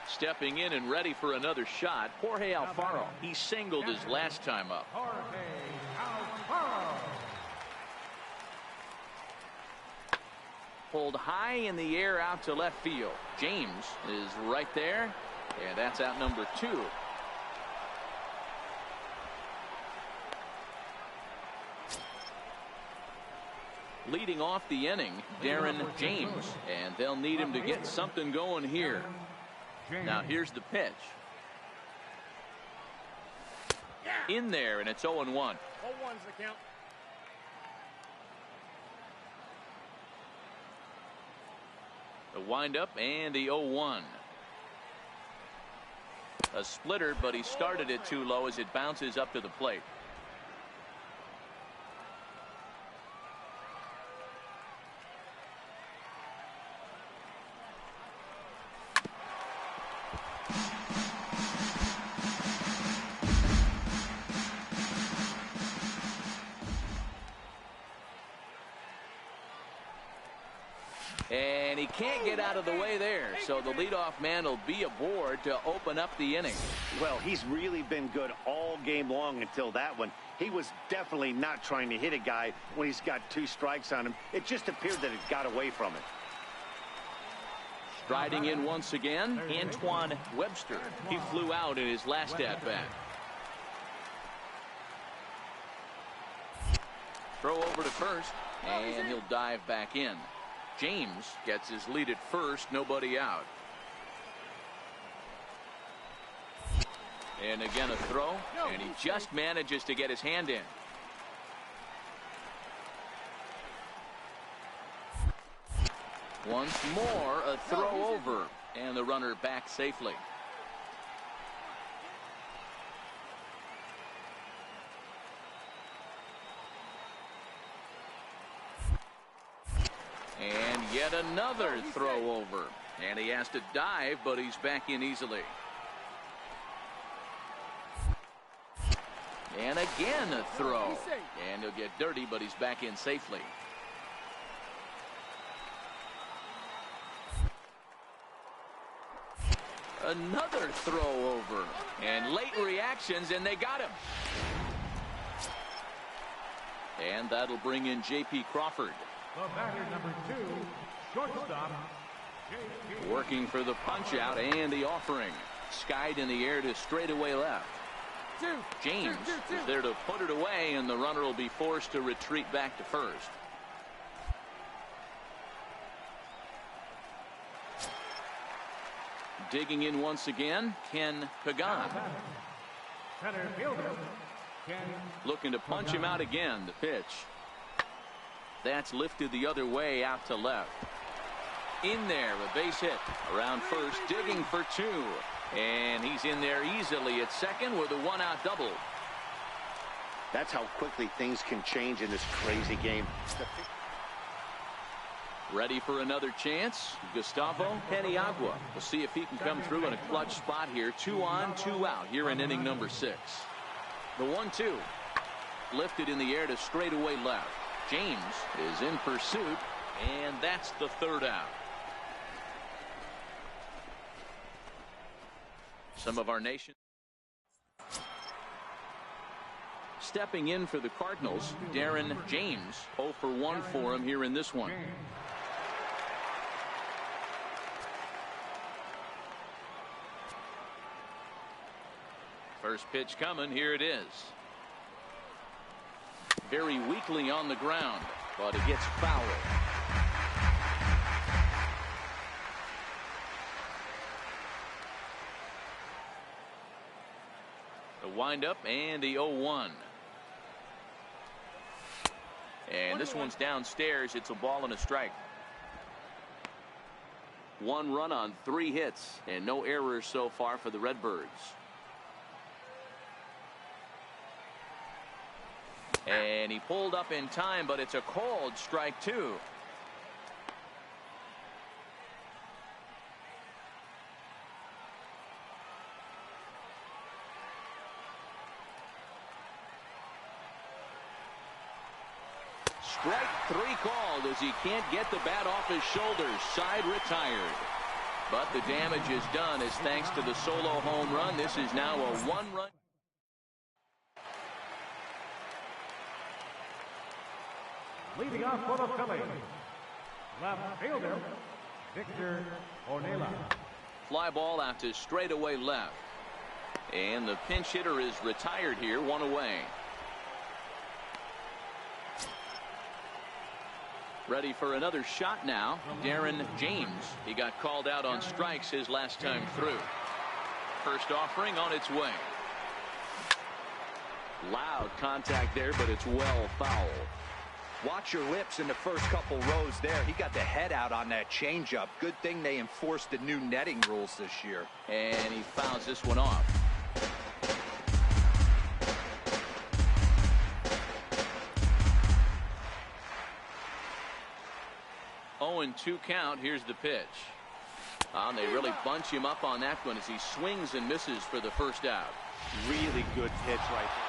Stepping in and ready for another shot, Jorge Alfaro. He singled his last time up. Jorge Alfaro. Pulled high in the air out to left field. James is right there, and that's out number 2. Leading off the inning, Darren James, and they'll need him to get something going here. Now here's the pitch. In there, and it's 0-1. 0-1's the count. The windup and the 0-1. A splitter, but he started it too low as it bounces up to the plate. And he can't get out of the way there, so the leadoff man will be aboard to open up the inning. Well, he's really been good all game long until that one. He was definitely not trying to hit a guy when he's got 2 strikes on him. It just appeared that it got away from it. Striding in once again, Antoine Webster. He flew out in his last at-bat. Throw over to first, and he'll dive back in. James gets his lead at first, nobody out. And again a throw, and he just manages to get his hand in. Once more a throw over, and the runner back safely. And yet another throw over. And he has to dive, but he's back in easily. And again a throw. And he'll get dirty, but he's back in safely. Another throw over. And late reactions, and they got him. And that'll bring in J.P. Crawford. The batter, number 2, shortstop. Working for the punch out and the offering. Skied in the air to straightaway left. James is there to put it away, and the runner will be forced to retreat back to first. Digging in once again, Ken Pagan. Center fielder, Ken. Looking to punch him out again. The pitch. That's lifted the other way out to left. In there, a base hit. Around first, digging for 2. And he's in there easily at second with a 1-out double. That's how quickly things can change in this crazy game. Ready for another chance. Gustavo Peniagua. We'll see if he can come through in a clutch spot here. 2 on, 2 out here in inning number 6. The 1-2. Lifted in the air to straightaway left. James is in pursuit, and that's the 3rd out. Some of our nation. Stepping in for the Cardinals, Darren James. 0 for 1 for him here in this one. First pitch coming. Here it is. Very weakly on the ground, but it gets fouled. The windup and the 0-1. And this one's downstairs. It's a ball and a strike. 1 run on 3 hits and no errors so far for the Redbirds. And he pulled up in time, but it's a called strike 2. Strike 3 called as he can't get the bat off his shoulders. Side retired. But the damage is done as thanks to the solo home run. This is now a 1-run. Leading off for the Phillies, left fielder, Victor Ornella. Fly ball out to straightaway left. And the pinch hitter is retired here, 1 away. Ready for another shot now, Darren James. He got called out on strikes his last time through. First offering on its way. Loud contact there, but it's well fouled. Watch your lips in the first couple rows there. He got the head out on that changeup. Good thing they enforced the new netting rules this year. And he fouls this one off. 0-2 count. Here's the pitch. And they really bunch him up on that one as he swings and misses for the first out. Really good pitch right there.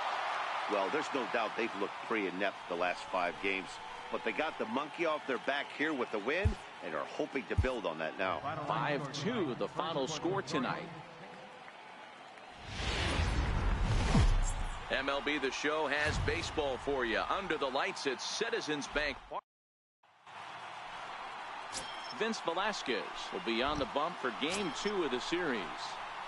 Well, there's no doubt they've looked pretty inept the last 5 games, but they got the monkey off their back here with the win and are hoping to build on that now. 5-2 the final score tonight. MLB The Show has baseball for you under the lights at Citizens Bank Park. Vince Velasquez will be on the bump for game 2 of the series.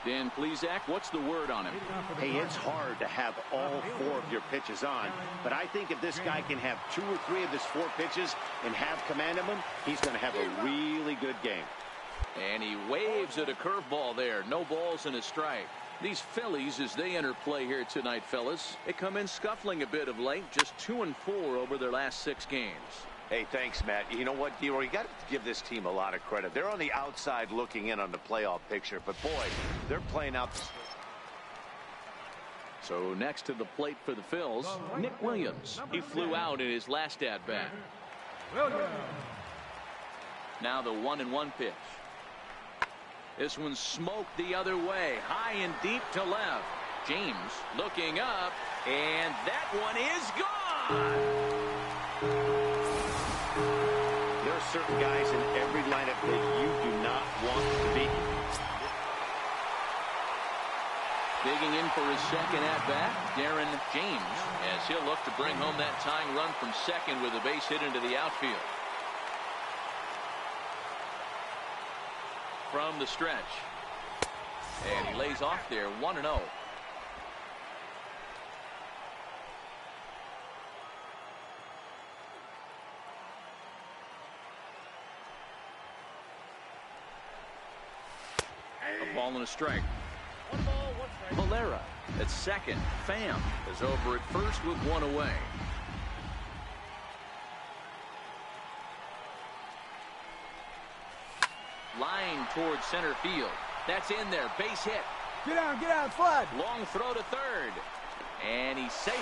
Dan Plesac, what's the word on him? Hey, it's hard to have all 4 of your pitches on, but I think if this guy can have 2 or 3 of his 4 pitches and have command of them, he's going to have a really good game. And he waves at a curveball there. No balls and a strike. These Phillies, as they enter play here tonight, fellas, they come in scuffling a bit of late, just 2-4 over their last 6 games. Hey, thanks, Matt. You know what, D-Roy, you got to give this team a lot of credit. They're on the outside looking in on the playoff picture, but boy, they're playing out. So next to the plate for the Phils, Nick Williams. He flew out in his last at-bat. Now the 1-1 pitch. This one's smoked the other way, high and deep to left. James looking up, and that one is gone. There are certain guys in every lineup that you do not want to be. Digging in for his second at-bat, Darren James, as he'll look to bring home that tying run from second with a base hit into the outfield. From the stretch. And he lays off there, 1-0. A ball and a strike. Valera at second. Pham is over at first with 1 away. Line towards center field. That's in there. Base hit. Get out, Flood. Long throw to third. And he's safe.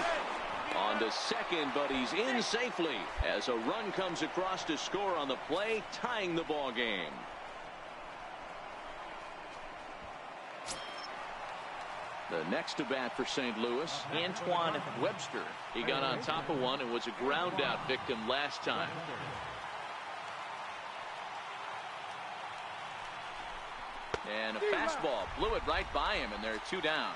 On to second, but he's in safely as a run comes across to score on the play, tying the ball game. The next to bat for St. Louis, Antoine Webster. He got on top of one and was a ground out victim last time. And a fastball blew it right by him, and they're 2 down.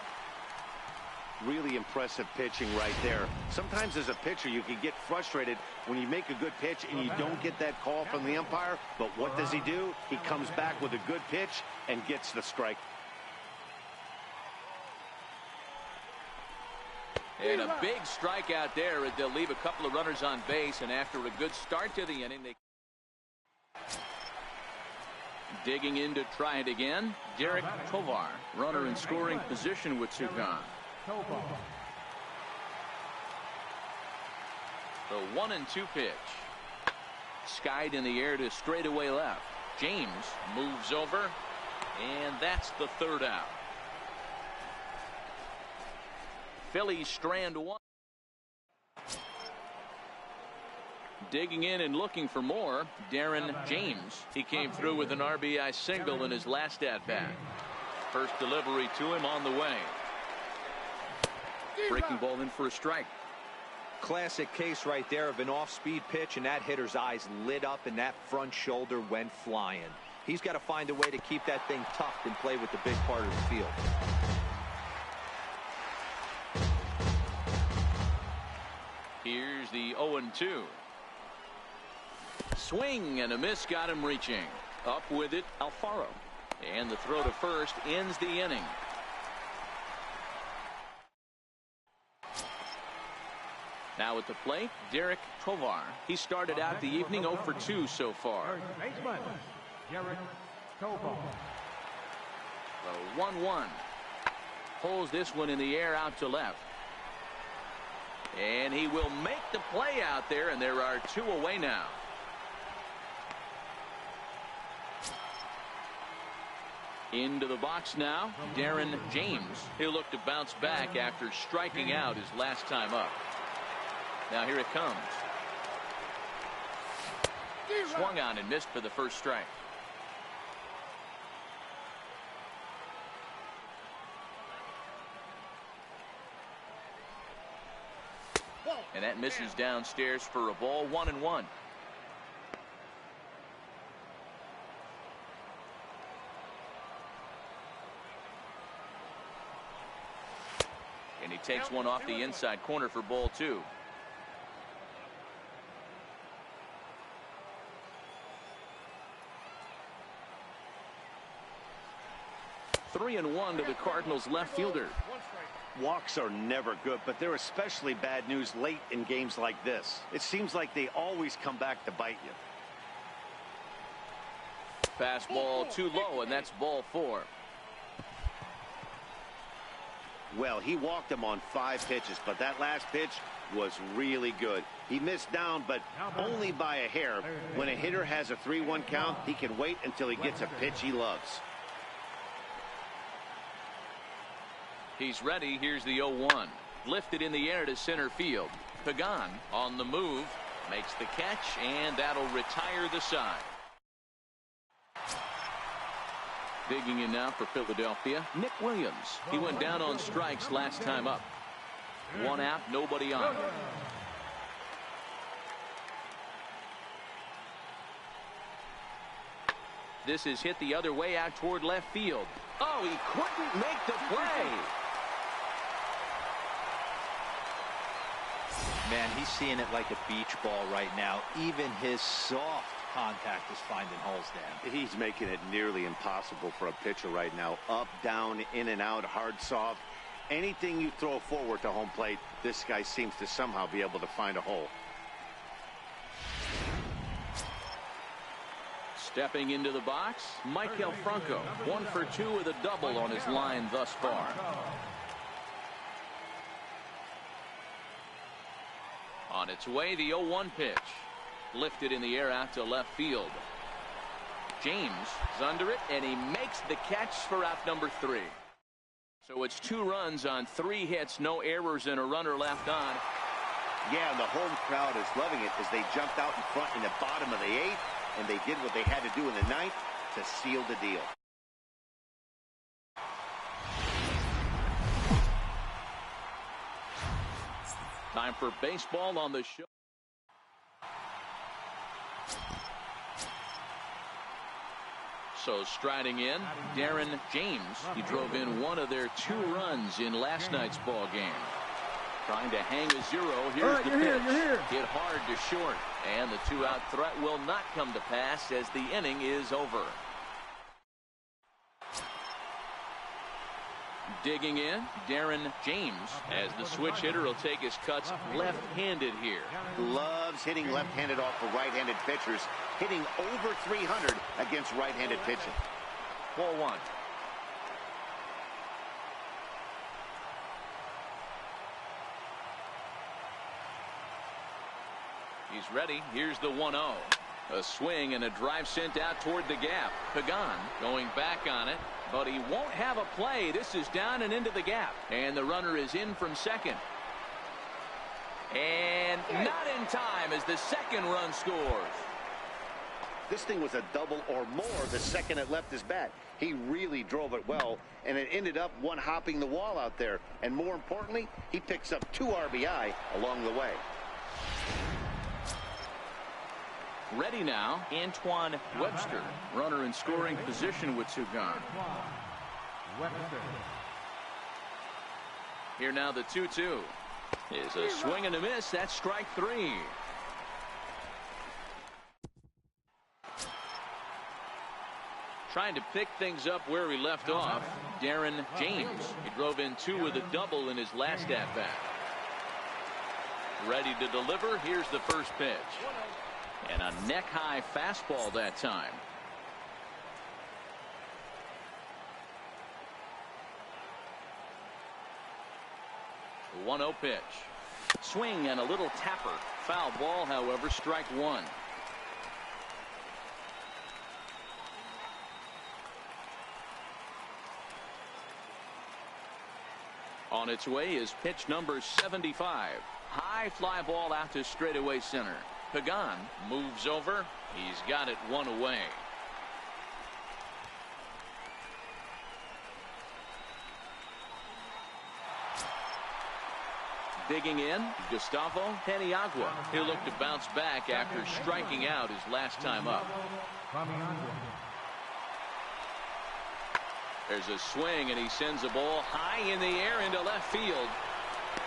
Really impressive pitching right there. Sometimes as a pitcher you can get frustrated when you make a good pitch and you don't get that call from the umpire. But what does he do? He comes back with a good pitch and gets the strike. And a big strikeout there. They'll leave a couple of runners on base, and after a good start to the inning, they digging in to try it again. Derek Tovar, runner in scoring position with 2 gone. The 1-2 pitch. Skied in the air to straightaway left. James moves over, and that's the 3rd out. Phillies strand 1. Digging in and looking for more, Darren James. He came through with an RBI single in his last at-bat. First delivery to him on the way. Breaking ball in for a strike. Classic case right there of an off-speed pitch, and that hitter's eyes lit up and that front shoulder went flying. He's got to find a way to keep that thing tucked and play with the big part of the field. Here's the 0-2. Swing and a miss got him reaching. Up with it, Alfaro. And the throw to first ends the inning. Now at the plate, Derek Tovar. He started out the evening 0 for 2 so far. Derek Tovar. The 1-1. Pulls this one in the air out to left. And he will make the play out there, and there are 2 away now. Into the box now, Darren James. He'll look to bounce back after striking out his last time up. Now here it comes. Swung on and missed for the first strike. And that misses downstairs for a ball. 1-1. And he takes one off the inside corner for ball 2. Three and 1 to the Cardinals left fielder. Walks are never good, but they're especially bad news late in games like this. It seems like they always come back to bite you. Fastball too low, and that's ball 4. Well, he walked him on 5 pitches, but that last pitch was really good. He missed down, but only by a hair. When a hitter has a 3-1 count, he can wait until he gets a pitch he loves. He's ready. Here's the 0-1. Lifted in the air to center field. Pagan on the move. Makes the catch, and that'll retire the side. Digging in now for Philadelphia, Nick Williams. He went down on strikes last time up. 1 out, nobody on. This is hit the other way out toward left field. Oh, he couldn't make the play. Man, he's seeing it like a beach ball right now. Even his soft contact is finding holes there. He's making it nearly impossible for a pitcher right now. Up, down, in and out, hard, soft. Anything you throw forward to home plate, this guy seems to somehow be able to find a hole. Stepping into the box, Michael Franco. 1 for 2 with a double on his line thus far. On its way, the 0-1 pitch. Lifted in the air out to left field. James is under it, and he makes the catch for out number 3. So it's 2 runs on 3 hits, no errors, and a runner left on. Yeah, and the home crowd is loving it as they jumped out in front in the bottom of the 8th, and they did what they had to do in the 9th to seal the deal. Time for baseball on the show. So striding in, Darren James. He drove in one of their 2 runs in last night's ball game. Trying to hang a 0. Here's the pitch. Hit hard to short. And the 2-out threat will not come to pass as the inning is over. Digging in, Darren James, as the switch hitter will take his cuts left-handed here. Loves hitting left-handed off of right-handed pitchers, hitting over 300 against right-handed pitching. Ball 1. He's ready. Here's the 1-0. A swing and a drive sent out toward the gap. Pagan going back on it, but he won't have a play. This is down and into the gap, and the runner is in from second. And not in time as the second run scores. This thing was a double or more the second it left his bat. He really drove it well, and it ended up one-hopping the wall out there. And more importantly, he picks up 2 RBI along the way. Ready now, Antoine Webster. Runner in scoring position with Sugan. Here now the 2-2. Is a swing and a miss. That's strike 3. Trying to pick things up where we left off, Darren James. He drove in 2 with a double in his last at-bat. Ready to deliver. Here's the first pitch. And a neck-high fastball that time. The 1-0 pitch. Swing and a little tapper. Foul ball, however, strike 1. On its way is pitch number 75. High fly ball out to straightaway center. Pagan moves over. He's got it 1 away. Digging in, Gustavo Paniagua. He'll look to bounce back after striking out his last time up. There's a swing, and he sends the ball high in the air into left field.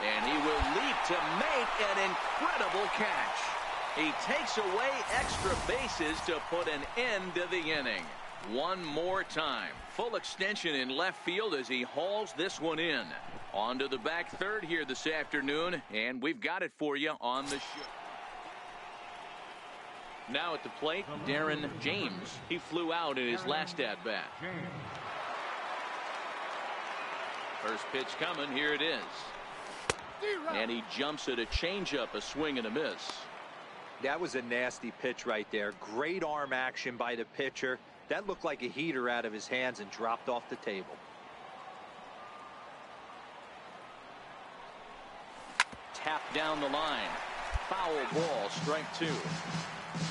And he will leap to make an incredible catch. He takes away extra bases to put an end to the inning. One more time. Full extension in left field as he hauls this one in. On to the back third here this afternoon, and we've got it for you on the show. Now at the plate, Darren James. He flew out in his last at-bat. First pitch coming. Here it is. And he jumps at a changeup, a swing and a miss. That was a nasty pitch right there. Great arm action by the pitcher. That looked like a heater out of his hands and dropped off the table. Tap down the line. Foul ball, strike 2.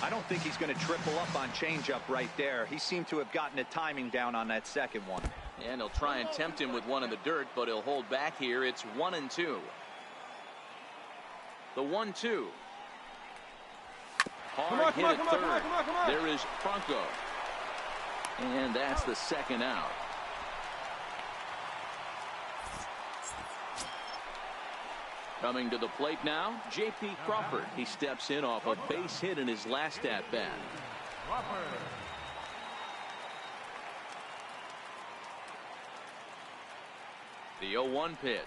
I don't think he's going to triple up on changeup right there. He seemed to have gotten the timing down on that second one. And he'll try and tempt him with one in the dirt, but he'll hold back here. It's 1-2. The 1-2. Hard hit at third. There is Franco. And that's the second out. Coming to the plate now, J.P. Crawford. He steps in off a base hit in his last at-bat. The 0-1 pitch.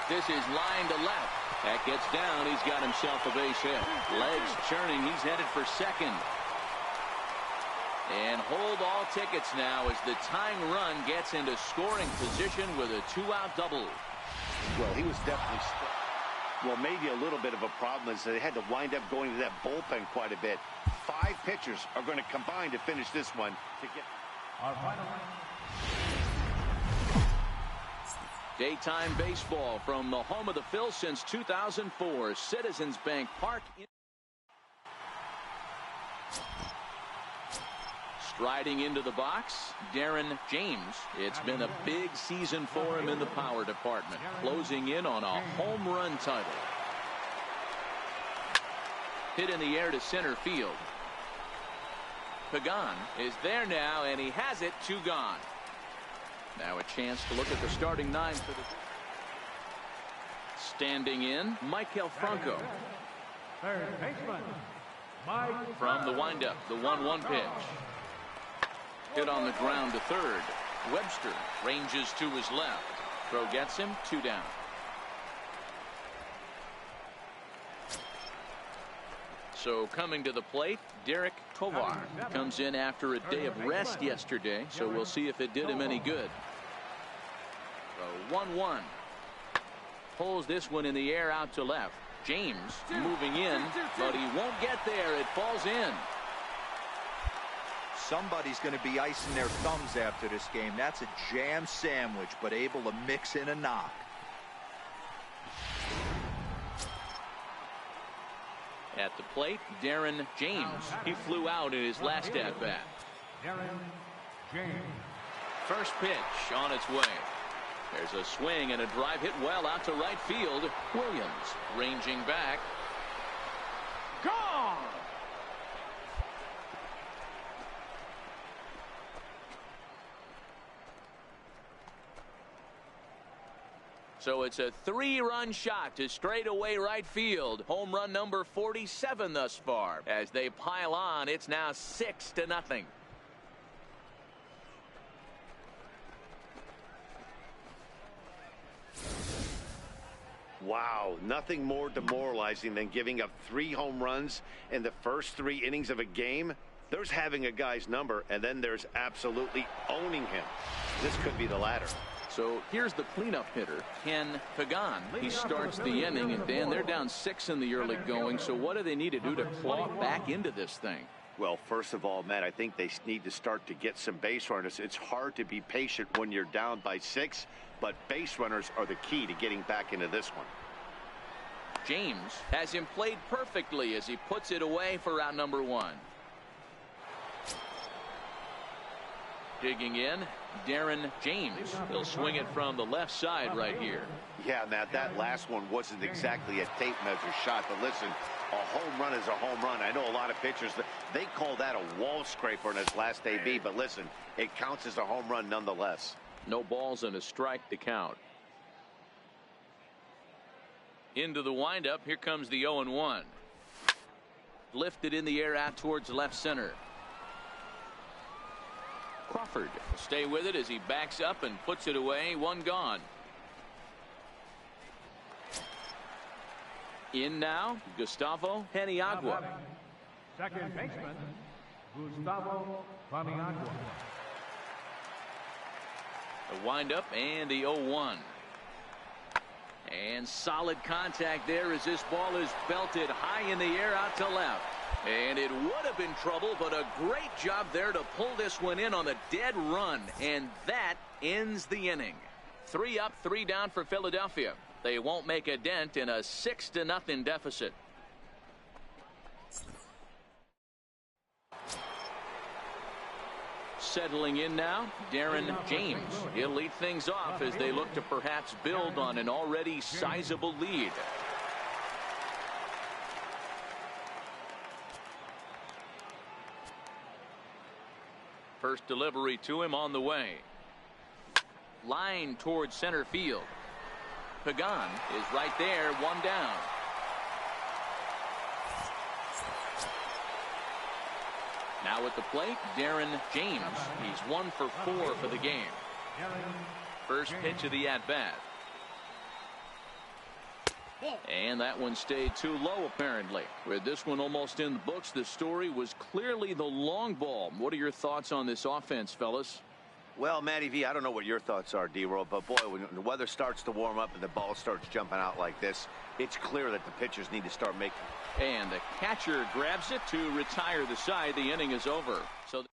This is line to left. That gets down. He's got himself a base hit. Legs churning. He's headed for second. And hold all tickets now as the tying run gets into scoring position with a 2-out double. Well, he was definitely well, maybe a little bit of a problem is they had to wind up going to that bullpen quite a bit. 5 pitchers are going to combine to finish this one to get. Our final. Daytime baseball from the home of the Phils since 2004, Citizens Bank Park. Striding into the box, Darren James. It's been a big season for him in the power department, closing in on a home run title. Hit in the air to center field. Pagan is there now, and he has it. 2 gone. Now a chance to look at the starting 9 for the standing in, Michael Franco. Third baseman, Mike. From the windup, the 1-1 pitch. Hit on the ground to third. Webster ranges to his left. Throw gets him. 2 down. So coming to the plate, Derek Tovar comes in after a day of rest yesterday, so we'll see if it did him any good. So 1-1. Pulls this one in the air out to left. James moving in, but he won't get there. It falls in. Somebody's going to be icing their thumbs after this game. That's a jam sandwich, but able to mix in a knock. At the plate, Darren James. He flew out in his last at-bat. Darren James. First pitch on its way. There's a swing and a drive hit well out to right field. Williams ranging back. Gone! So it's a 3-run shot to straightaway right field. Home run number 47 thus far. As they pile on, it's now 6-0. Wow, nothing more demoralizing than giving up 3 home runs in the first 3 innings of a game. There's having a guy's number, and then there's absolutely owning him. This could be the latter. So here's the cleanup hitter, Ken Pagan. He starts the inning, and Dan, they're down 6 in the early going. So what do they need to do to claw back into this thing? Well, first of all, Matt, I think they need to start to get some base runners. It's hard to be patient when you're down by 6, but base runners are the key to getting back into this one. James has him played perfectly as he puts it away for out number 1. Digging in, Darren James. He'll swing it from the left side right here. Yeah, Matt, that last one wasn't exactly a tape measure shot, but listen, a home run is a home run. I know a lot of pitchers, they call that a wall scraper in his last AB, but listen, it counts as a home run nonetheless. No balls and a strike to count. Into the windup, here comes the 0-1. Lifted in the air out towards left center. Crawford will stay with it as he backs up and puts it away. 1 gone. In now, Gustavo Paniagua. Second baseman, Gustavo Paniagua. The windup and the 0-1. And solid contact there as this ball is belted high in the air out to left. And it would have been trouble, but a great job there to pull this one in on the dead run. And that ends the inning. 3 up, 3 down for Philadelphia. They won't make a dent in a 6-0 deficit. Settling in now, Darren James. He'll lead things off as they look to perhaps build on an already sizable lead. First delivery to him on the way. Line towards center field. Pagan is right there, 1 down. Now at the plate, Darren James. He's 1 for 4 for the game. First pitch of the at-bat. And that one stayed too low, apparently. With this one almost in the books, the story was clearly the long ball. What are your thoughts on this offense, fellas? Well, Matty V, I don't know what your thoughts are, D-Roll, but boy, when the weather starts to warm up and the ball starts jumping out like this, it's clear that the pitchers need to start making. And the catcher grabs it to retire the side. The inning is over. So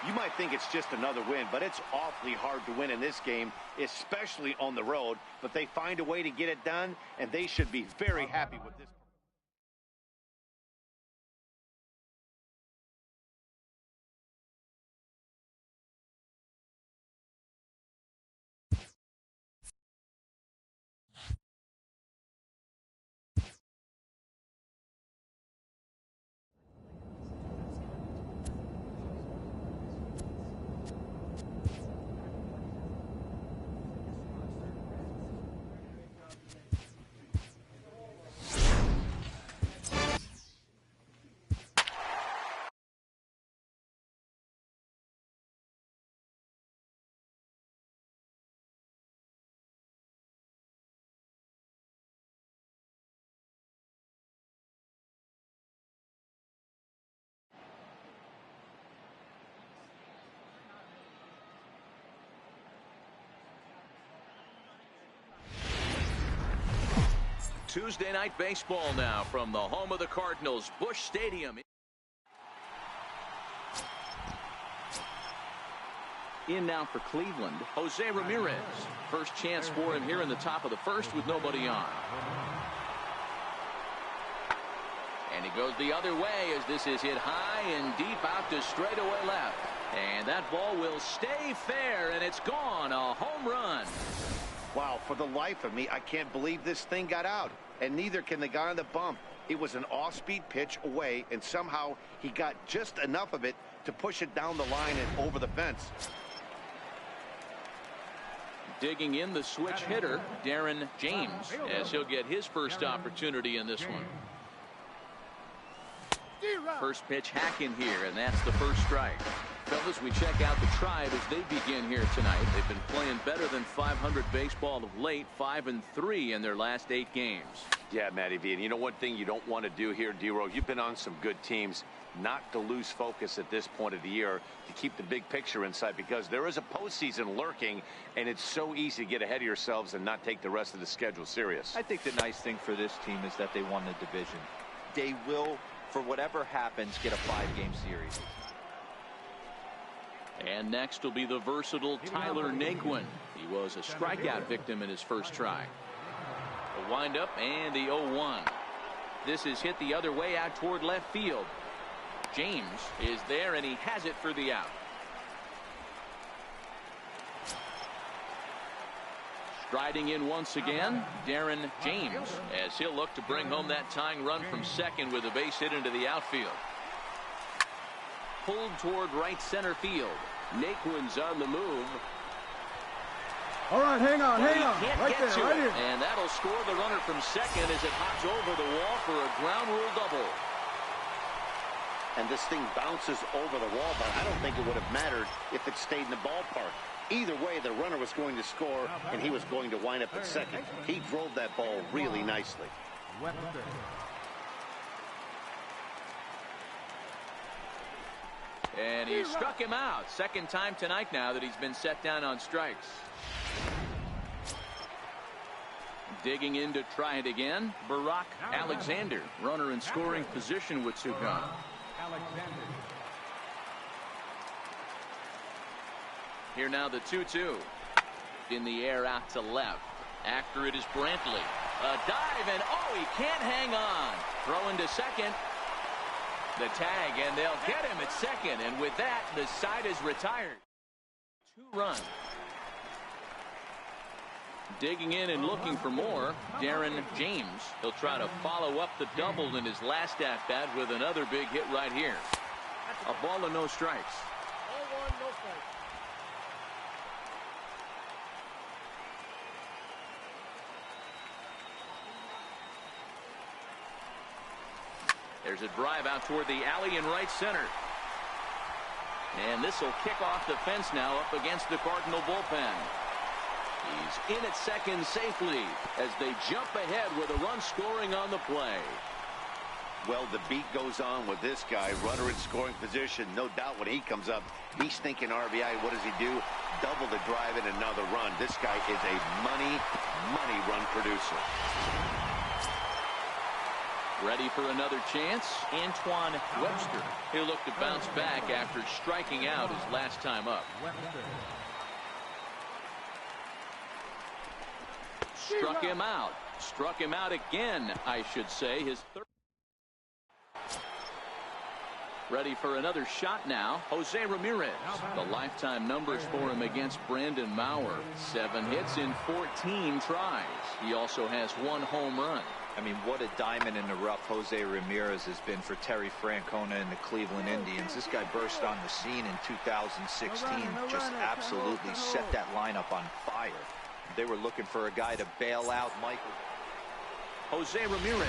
You might think it's just another win, but it's awfully hard to win in this game, especially on the road. But they find a way to get it done, and they should be very happy with this. Tuesday night baseball now from the home of the Cardinals, Busch Stadium. In now for Cleveland, Jose Ramirez. First chance for him here in the top of the first with nobody on. And he goes the other way as this is hit high and deep out to straightaway left. And that ball will stay fair, and it's gone. A home run. Wow, for the life of me, I can't believe this thing got out. And neither can the guy on the bump. It was an off-speed pitch away, and somehow he got just enough of it to push it down the line and over the fence. Digging in the switch hitter, Darren James, as he'll get his first opportunity in this one. First pitch hack in here, and that's the first strike. Fellas, we check out the Tribe as they begin here tonight. They've been playing better than 500 baseball of late, 5-3 in their last 8 games. Yeah, Matty V, and you know one thing you don't want to do here, D-Row, you've been on some good teams, not to lose focus at this point of the year, to keep the big picture in sight, because there is a postseason lurking, and it's so easy to get ahead of yourselves and not take the rest of the schedule serious. I think the nice thing for this team is that they won the division. They will, for whatever happens, get a 5-game series. And next will be the versatile Tyler Naquin. He was a strikeout victim in his first try. A windup and the 0-1. This is hit the other way out toward left field. James is there, and he has it for the out. Striding in once again, Darren James, as he'll look to bring home that tying run from second with a base hit into the outfield. Pulled toward right center field. Naquin's on the move. All right, hang on. Right Right there, right here. And that'll score the runner from second as it hops over the wall for a ground rule double. And this thing bounces over the wall, but I don't think it would have mattered if it stayed in the ballpark. Either way, the runner was going to score, and he was going to wind up at second. He drove that ball really nicely. And he struck him out. Second time tonight now that he's been set down on strikes. Digging in to try it again, Barack Alexander, runner in scoring position with two gone. Here now the 2-2. In the air out to left. After it is Brantley. A dive, and oh, he can't hang on. Throw into second. The tag, and they'll get him at second. And with that, the side is retired. 2-run. Digging in and looking for more, Darren James. He'll try to follow up the double in his last at-bat with another big hit right here. A ball and no strikes. There's a drive out toward the alley in right center. And this will kick off the fence now up against the Cardinal bullpen. He's in at second safely as they jump ahead with a run scoring on the play. Well, the beat goes on with this guy, runner in scoring position. No doubt when he comes up, he's thinking RBI. What does he do? Double the drive and another run. This guy is a money run producer. Ready for another chance? Antoine Webster. He'll look to bounce back after striking out his last time up. Struck him out. Struck him out again, I should say. His third. Ready for another shot now. Jose Ramirez. The lifetime numbers for him against Brandon Maurer. 7 hits in 14 tries. He also has 1 home run. I mean, what a diamond in the rough Jose Ramirez has been for Terry Francona and the Cleveland Indians. This guy burst on the scene in 2016. Just absolutely set that lineup on fire. They were looking for a guy to bail out Michael. Jose Ramirez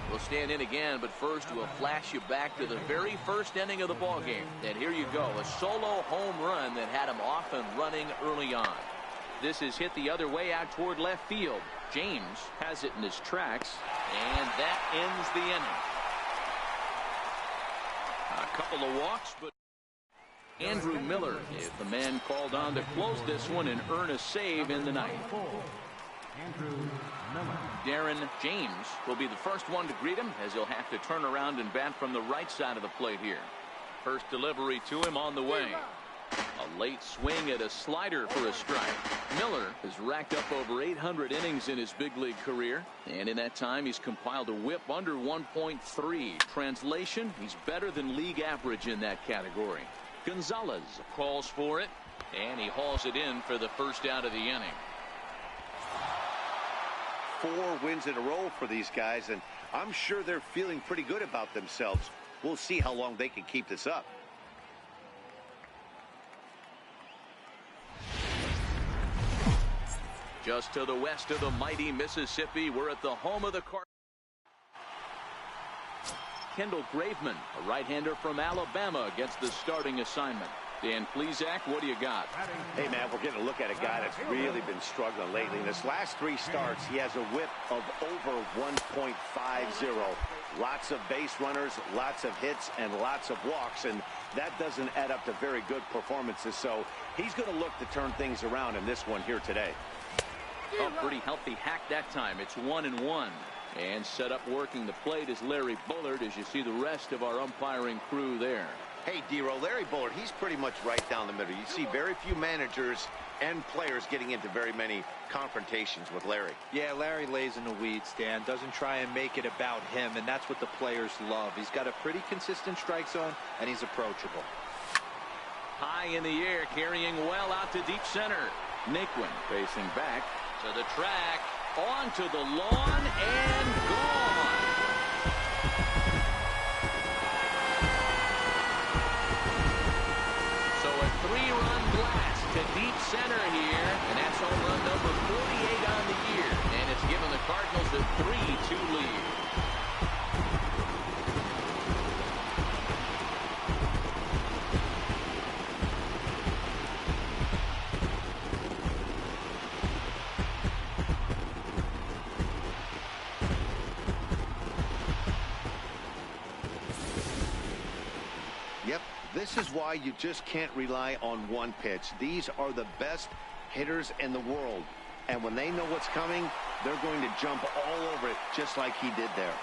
will stand in again, but first we'll flash you back to the very first inning of the ballgame. And here you go, a solo home run that had him off and running early on. This is hit the other way out toward left field. James has it in his tracks, and that ends the inning. A couple of walks, but Andrew Miller is the man called on to close this one and earn a save in the ninth. Darren James will be the first one to greet him, as he'll have to turn around and bat from the right side of the plate here. First delivery to him on the way. A late swing at a slider for a strike. Miller has racked up over 800 innings in his big league career, and in that time he's compiled a whip under 1.3. Translation, he's better than league average in that category. Gonzalez calls for it, and he hauls it in for the first out of the inning. 4 wins in a row for these guys, and I'm sure they're feeling pretty good about themselves. We'll see how long they can keep this up. Just to the west of the mighty Mississippi, we're at the home of the Cardinals. Kendall Graveman, a right-hander from Alabama, gets the starting assignment. Dan Plesac, what do you got? Hey, man, we're getting a look at a guy that's really been struggling lately. In his last 3 starts, he has a whip of over 1.50. Lots of base runners, lots of hits, and lots of walks, and that doesn't add up to very good performances. So he's going to look to turn things around in this one here today. A pretty healthy hack that time. It's 1-1. And set up working the plate is Larry Bullard, as you see the rest of our umpiring crew there. Hey, D-Row, Larry Bullard, he's pretty much right down the middle. You see very few managers and players getting into very many confrontations with Larry. Yeah, Larry lays in the weeds, Dan. Doesn't try and make it about him, and that's what the players love. He's got a pretty consistent strike zone, and he's approachable. High in the air, carrying well out to deep center. Naquin facing back to the track, onto the lawn, and gone. So a 3-run blast to deep center here, and that's home run number 48 on the year, and it's given the Cardinals a 3-2 lead. This is why you just can't rely on one pitch. These are the best hitters in the world. And when they know what's coming, they're going to jump all over it, just like he did there.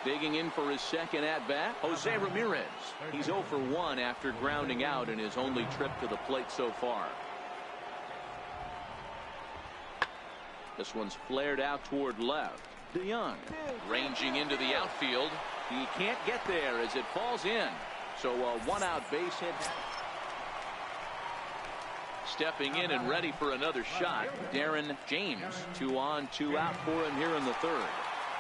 Digging in for his second at-bat, Jose Ramirez. He's 0 for 1 after grounding out in his only trip to the plate so far. This one's flared out toward left. DeYoung ranging into the outfield. He can't get there as it falls in. So a 1-out base hit. Stepping in and ready for another shot, Darren James. 2 on, 2 out for him here in the third.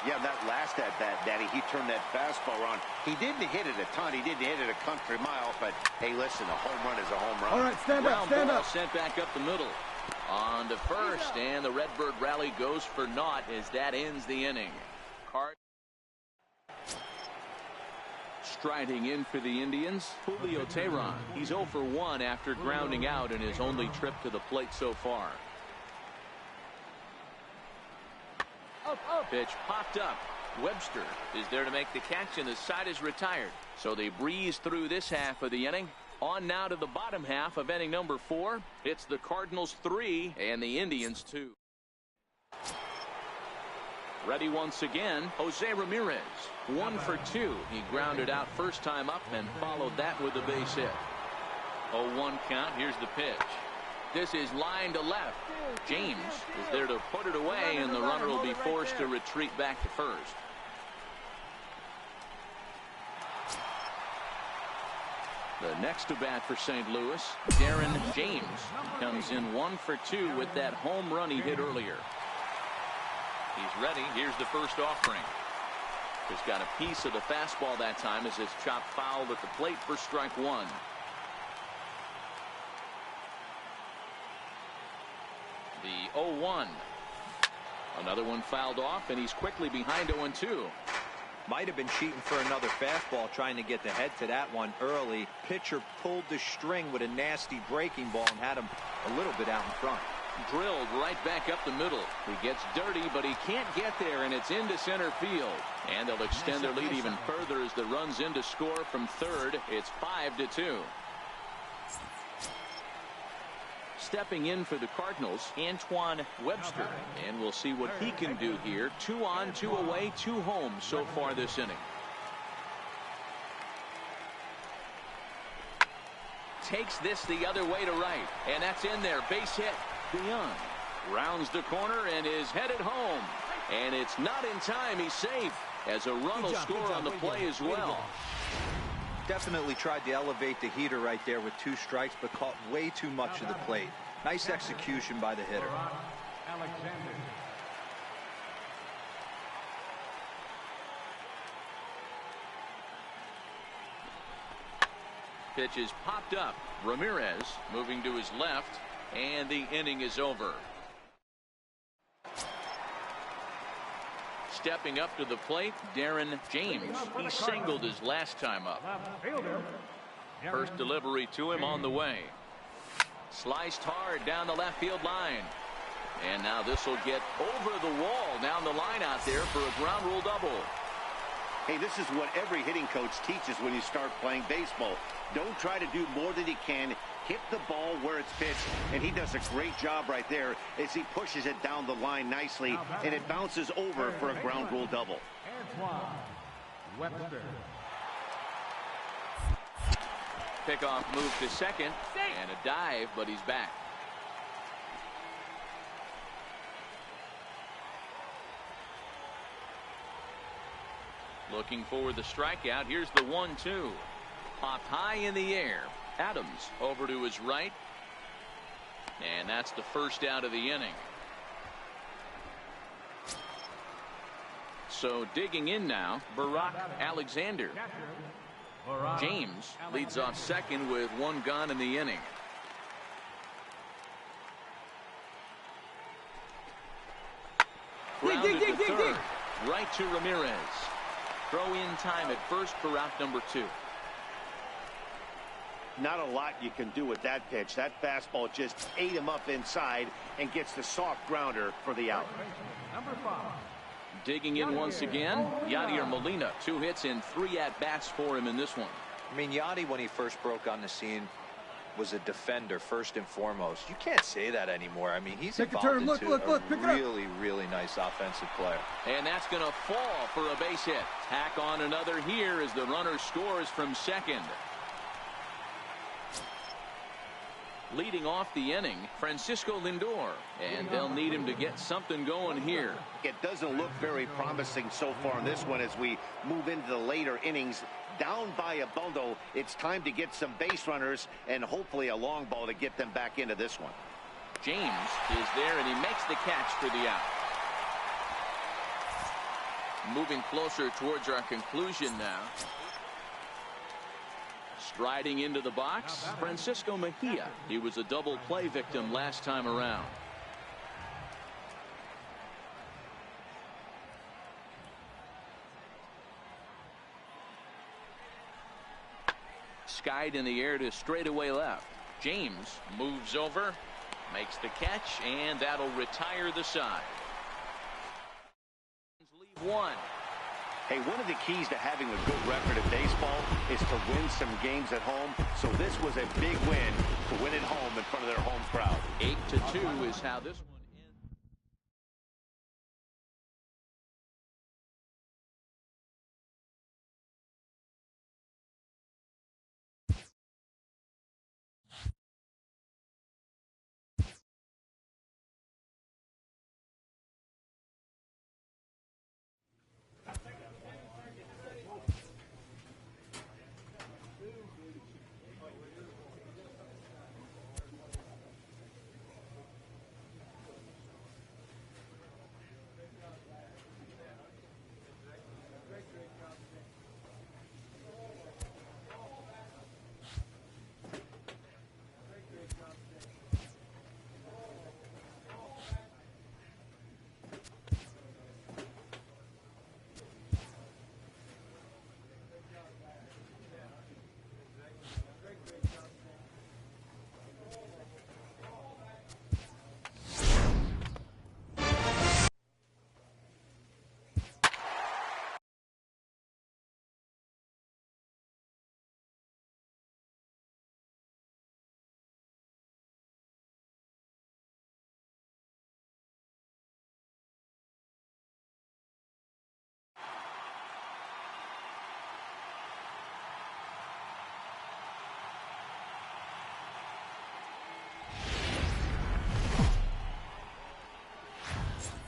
Yeah, that last at-bat, Daddy, he turned that fastball on. He didn't hit it a ton. He didn't hit it a country mile. But, hey, listen, a home run is a home run. All right, stand up, stand up. Sent back up the middle. On to first, and the Redbird rally goes for naught as that ends the inning. Striding in for the Indians, Julio Teheran. He's 0 for 1 after grounding out in his only trip to the plate so far. Pitch popped up. Webster is there to make the catch, and the side is retired. So they breeze through this half of the inning On now to the bottom half of inning number 4. It's the Cardinals 3 and the Indians 2. Ready once again, Jose Ramirez. 1 for 2. He grounded out first time up and followed that with a base hit. 0-1 count. Here's the pitch. This is line to left. James is there to put it away, and the runner will be forced to retreat back to first. The next to bat for St. Louis, Darren James, comes in 1 for 2 with that home run he hit earlier. He's ready. Here's the first offering. Just got a piece of the fastball that time as it's chopped foul at the plate for strike 1. The 0-1. Another one fouled off, and he's quickly behind 0-2. Might have been cheating for another fastball, trying to get the head to that one early. Pitcher pulled the string with a nasty breaking ball and had him a little bit out in front. Drilled right back up the middle. He gets dirty, but he can't get there, and it's into center field. And they'll extend their lead even further as the runs in to score from third. It's 5-2. Stepping in for the Cardinals, Antoine Webster, and we'll see what he can do here. 2 on, 2 away, 2 home so far this inning. Takes this the other way to right, and that's in there. Base hit. Young rounds the corner and is headed home, and it's not in time. He's safe as a run will score on the play as well. Definitely tried to elevate the heater right there with 2 strikes, but caught way too much of the plate. Nice execution by the hitter. Pitch is popped up. Ramirez moving to his left, and the inning is over. Stepping up to the plate, Darren James. He singled his last time up. First delivery to him on the way. Sliced hard down the left field line. And now this will get over the wall down the line out there for a ground rule double. Hey, this is what every hitting coach teaches when you start playing baseball. Don't try to do more than you can. Hit the ball where it's pitched, and he does a great job right there as he pushes it down the line nicely, and it bounces over for a ground rule double. Pickoff move to second, and a dive, but he's back. Looking for the strikeout. Here's the 1-2. Popped high in the air. Adams over to his right. And that's the first out of the inning. So digging in now, Barack Alexander. James leads off second with 1 gone in the inning. Grounded to third. Right to Ramirez. Throw in time at first for out number 2. Not a lot you can do with that pitch. That fastball just ate him up inside and gets the soft grounder for the out. Digging in once again, Yadier Molina. 2 hits and 3 at-bats for him in this one. I mean, Yadi, when he first broke on the scene, was a defender first and foremost. You can't say that anymore. I mean, he's involved into a really nice offensive player. And that's going to fall for a base hit. Tack on another here as the runner scores from second. Leading off the inning, Francisco Lindor, and they'll need him to get something going here. It doesn't look very promising so far in this one as we move into the later innings. Down by a bundle, it's time to get some base runners and hopefully a long ball to get them back into this one. James is there, and he makes the catch for the out. Moving closer towards our conclusion now. Striding into the box, Francisco Mejia. He was a double play victim last time around. Skied in the air to straightaway left. James moves over, makes the catch, and that'll retire the side. Leave 1. Hey, one of the keys to having a good record in baseball is to win some games at home. So this was a big win to win at home in front of their home crowd. 8-2 is how this one ends.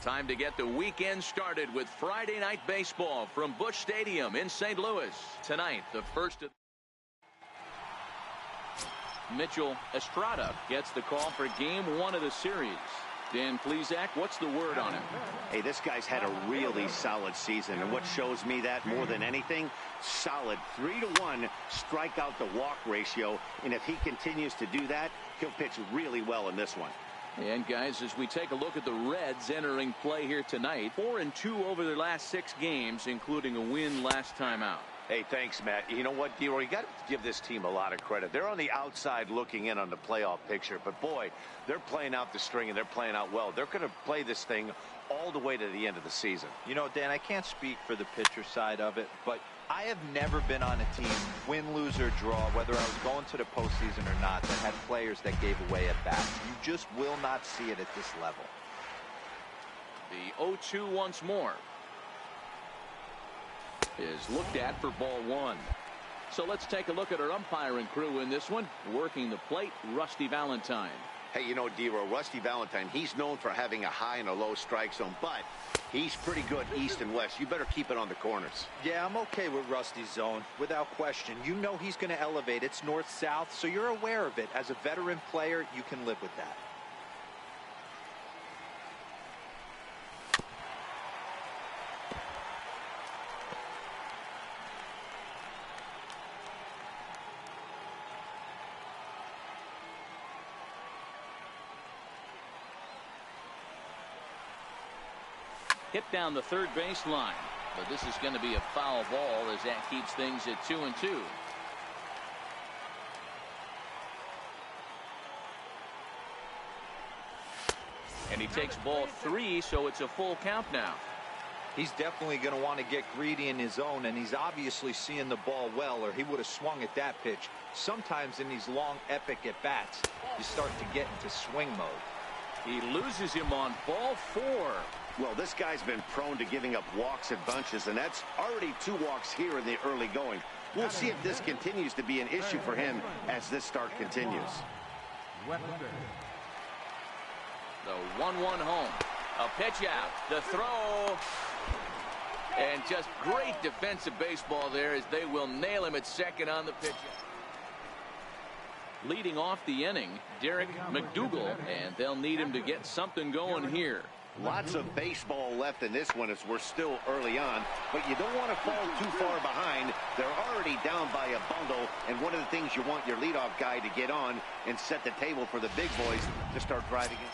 Time to get the weekend started with Friday Night Baseball from Busch Stadium in St. Louis. Tonight, the first of Mitchell Estrada gets the call for Game 1 of the series. Dan Plesac, what's the word on him? Hey, this guy's had a really solid season, and what shows me that more than anything, solid 3-to-1 strikeout to walk ratio, and if he continues to do that, he'll pitch really well in this one. And guys, as we take a look at the Reds entering play here tonight, 4-2 over their last 6 games, including a win last time out. Hey, thanks, Matt. You know what, D-Roy, you got to give this team a lot of credit. They're on the outside looking in on the playoff picture, but boy, they're playing out the string and they're playing out well. They're going to play this thing all the way to the end of the season. You know, Dan, I can't speak for the pitcher side of it, but I have never been on a team, win, lose, or draw, whether I was going to the postseason or not, that had players that gave away at bats. You just will not see it at this level. The 0-2 once more is looked at for ball 1. So let's take a look at our umpiring crew in this one. Working the plate, Rusty Valentine. Hey, you know, D-Roy, Rusty Valentine, he's known for having a high and a low strike zone, but he's pretty good east and west. You better keep it on the corners. Yeah, I'm okay with Rusty's zone, without question. You know he's going to elevate. It's north-south, so you're aware of it. As a veteran player, you can live with that. Hit down the third base line, but this is going to be a foul ball as that keeps things at 2-2. And he takes ball 3, so it's a full count now. He's definitely going to want to get greedy in his zone, and he's obviously seeing the ball well, or he would have swung at that pitch. Sometimes in these long, epic at-bats, you start to get into swing mode. He loses him on ball 4. Well, this guy's been prone to giving up walks in bunches, and that's already 2 walks here in the early going. We'll see if this continues to be an issue for him as this start continues. The 1-1 home. A pitch out. The throw. And just great defensive baseball there as they will nail him at second on the pitch. Leading off the inning, Derek McDougal, and they'll need him to get something going here. Lots of baseball left in this one as we're still early on, but you don't want to fall too far behind. They're already down by a bundle, and one of the things you want your leadoff guy to get on and set the table for the big boys to start driving in.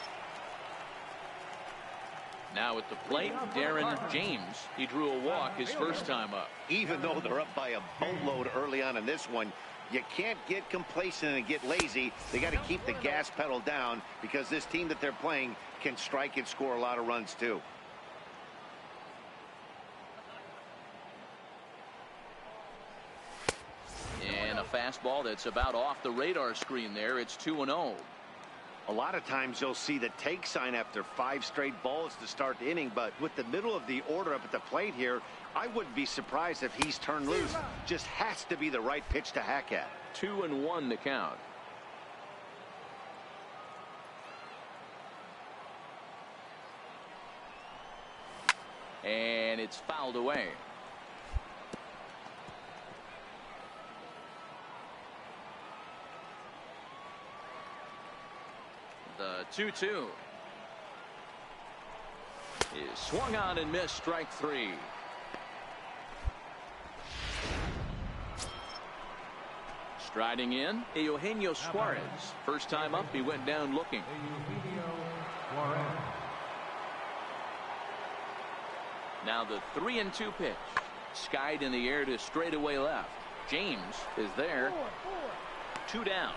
Now at the plate, Darren James. He drew a walk his first time up. Even though they're up by a boatload early on in this one, you can't get complacent and get lazy. They got to keep the gas pedal down because this team that they're playing can strike and score a lot of runs too. fastball that's about off the radar screen there. It's 2-0. A lot of times you'll see the take sign after 5 straight balls to start the inning, but with the middle of the order up at the plate here, I wouldn't be surprised if he's turned loose. Just has to be the right pitch to hack at. 2-1 to count. And it's fouled away. The 2-2 is swung on and missed. Strike 3. Striding in, Eugenio Suarez. First time up, he went down looking. Now the 3-2 pitch. Skied in the air to straightaway left. James is there. 2 down.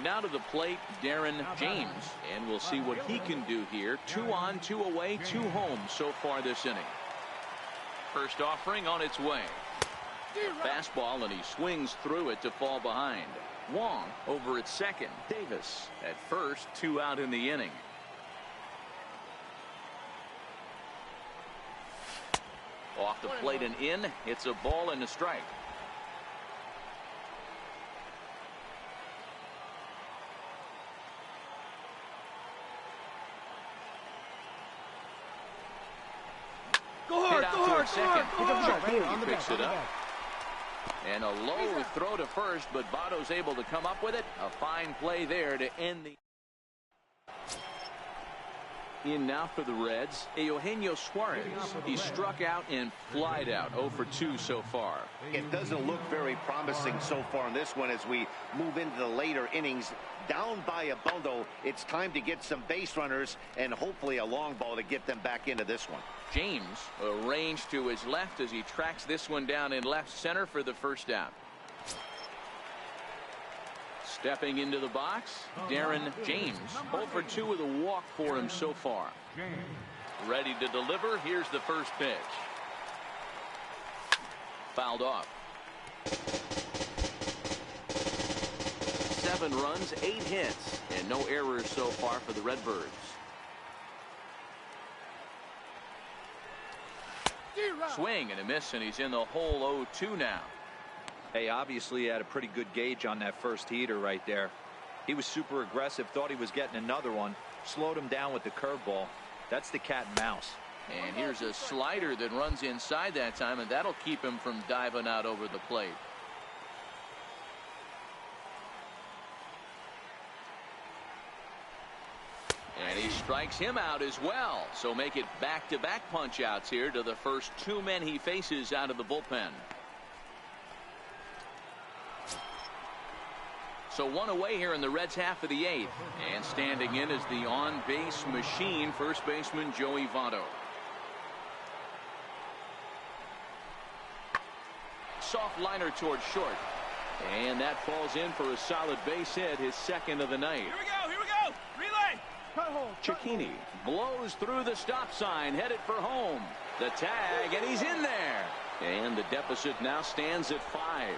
Now to the plate, Darren James, and we'll see what he can do here. 2 on, 2 away, 2 home so far this inning. First offering on its way. Fastball, and he swings through it to fall behind. Wong over at second. Davis at first. 2 out in the inning. Off the plate and in. It's a ball and a strike. Go hard, go hard, go hard, go hard. He picks it up. And a low throw to first, but Votto's able to come up with it. A fine play there to end the. In now for the Reds, Eugenio Suarez. He struck out and flied out. 0 for 2 so far. It doesn't look very promising so far in this one as we move into the later innings. Down by a bundle, it's time to get some base runners and hopefully a long ball to get them back into this one. James arranged to his left as he tracks this one down in left center for the first out. Stepping into the box, Darren James. 0 for 2 with a walk for him so far. Ready to deliver. Here's the first pitch. Fouled off. 7 runs, 8 hits, and no errors so far for the Redbirds. Swing and a miss, and he's in the hole. 0-2 now. Hey, obviously he had a pretty good gauge on that first heater right there. He was super aggressive, thought he was getting another one, slowed him down with the curveball. That's the cat and mouse. And here's a slider that runs inside that time, and that'll keep him from diving out over the plate. And he strikes him out as well. So make it back-to-back punch-outs here to the first 2 men he faces out of the bullpen. So 1 away here in the Reds' half of the 8th. And standing in is the on-base machine, first baseman Joey Votto. Soft liner towards short. And that falls in for a solid base hit, his second of the night. Here we go. Relay. Cicchini blows through the stop sign, headed for home. The tag, and he's in there. And the deficit now stands at 5.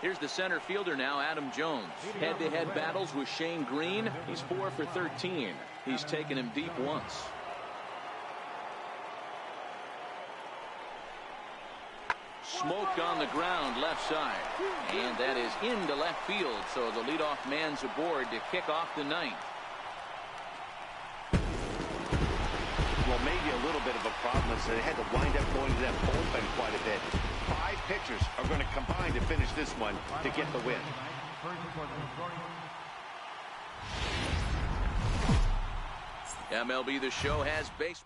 Here's the center fielder now, Adam Jones. Head-to-head battles with Shane Green. He's 4 for 13. He's taken him deep once. Smoke on the ground left side. And that is into left field. So the leadoff man's aboard to kick off the 9th. Well, maybe a little bit of a problem is they had to wind up going to that bullpen quite a bit. 5 pitchers are going to combine to finish this one to get the win. MLB The Show has base.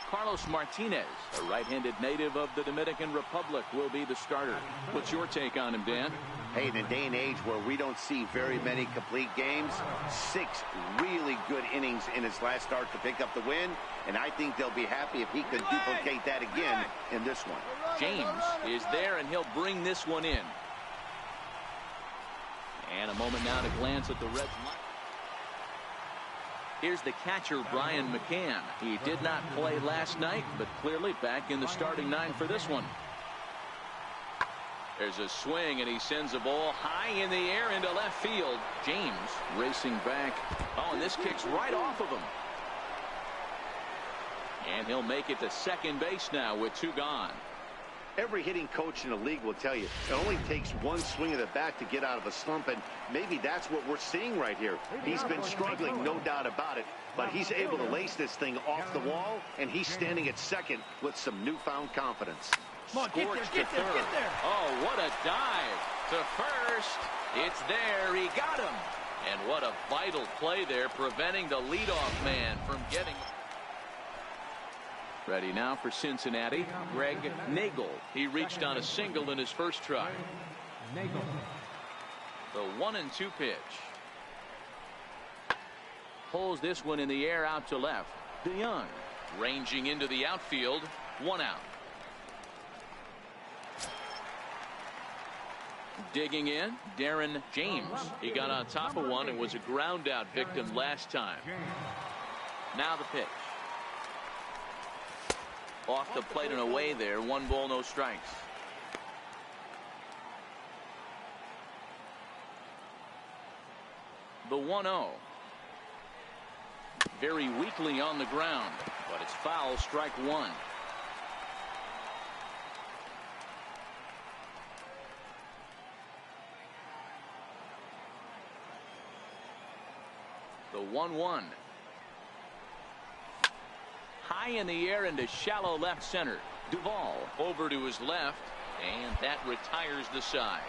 Carlos Martinez, a right-handed native of the Dominican Republic, will be the starter. What's your take on him, Dan? Hey, in a day and age where we don't see very many complete games, 6 really good innings in his last start to pick up the win, and I think they'll be happy if he can duplicate that again in this one. James is there, and he'll bring this one in. And a moment now to glance at the Reds. Here's the catcher, Brian McCann. He did not play last night, but clearly back in the starting nine for this one. There's a swing, and he sends a ball high in the air into left field. James racing back. Oh, and this kicks right off of him. And he'll make it to second base now with 2 gone. Every hitting coach in the league will tell you it only takes one swing of the bat to get out of a slump, and maybe that's what we're seeing right here. He's been struggling, no doubt about it, but he's able to lace this thing off the wall, and he's standing at second with some newfound confidence. Come on, get there. Oh, what a dive to first. It's there. He got him. And what a vital play there, preventing the leadoff man from getting. Ready now for Cincinnati, Greg Nagel. He reached on a single in his first try. The 1-2 pitch. Pulls this one in the air out to left. DeYoung ranging into the outfield. 1 out. Digging in, Darren James. He got on top of one and was a ground out victim last time. Now the pitch. Off the plate and away there. 1 ball, no strikes. The 1-0. Very weakly on the ground, but it's foul, strike 1. The 1-1. High in the air into shallow left center. Duvall over to his left, and that retires the side.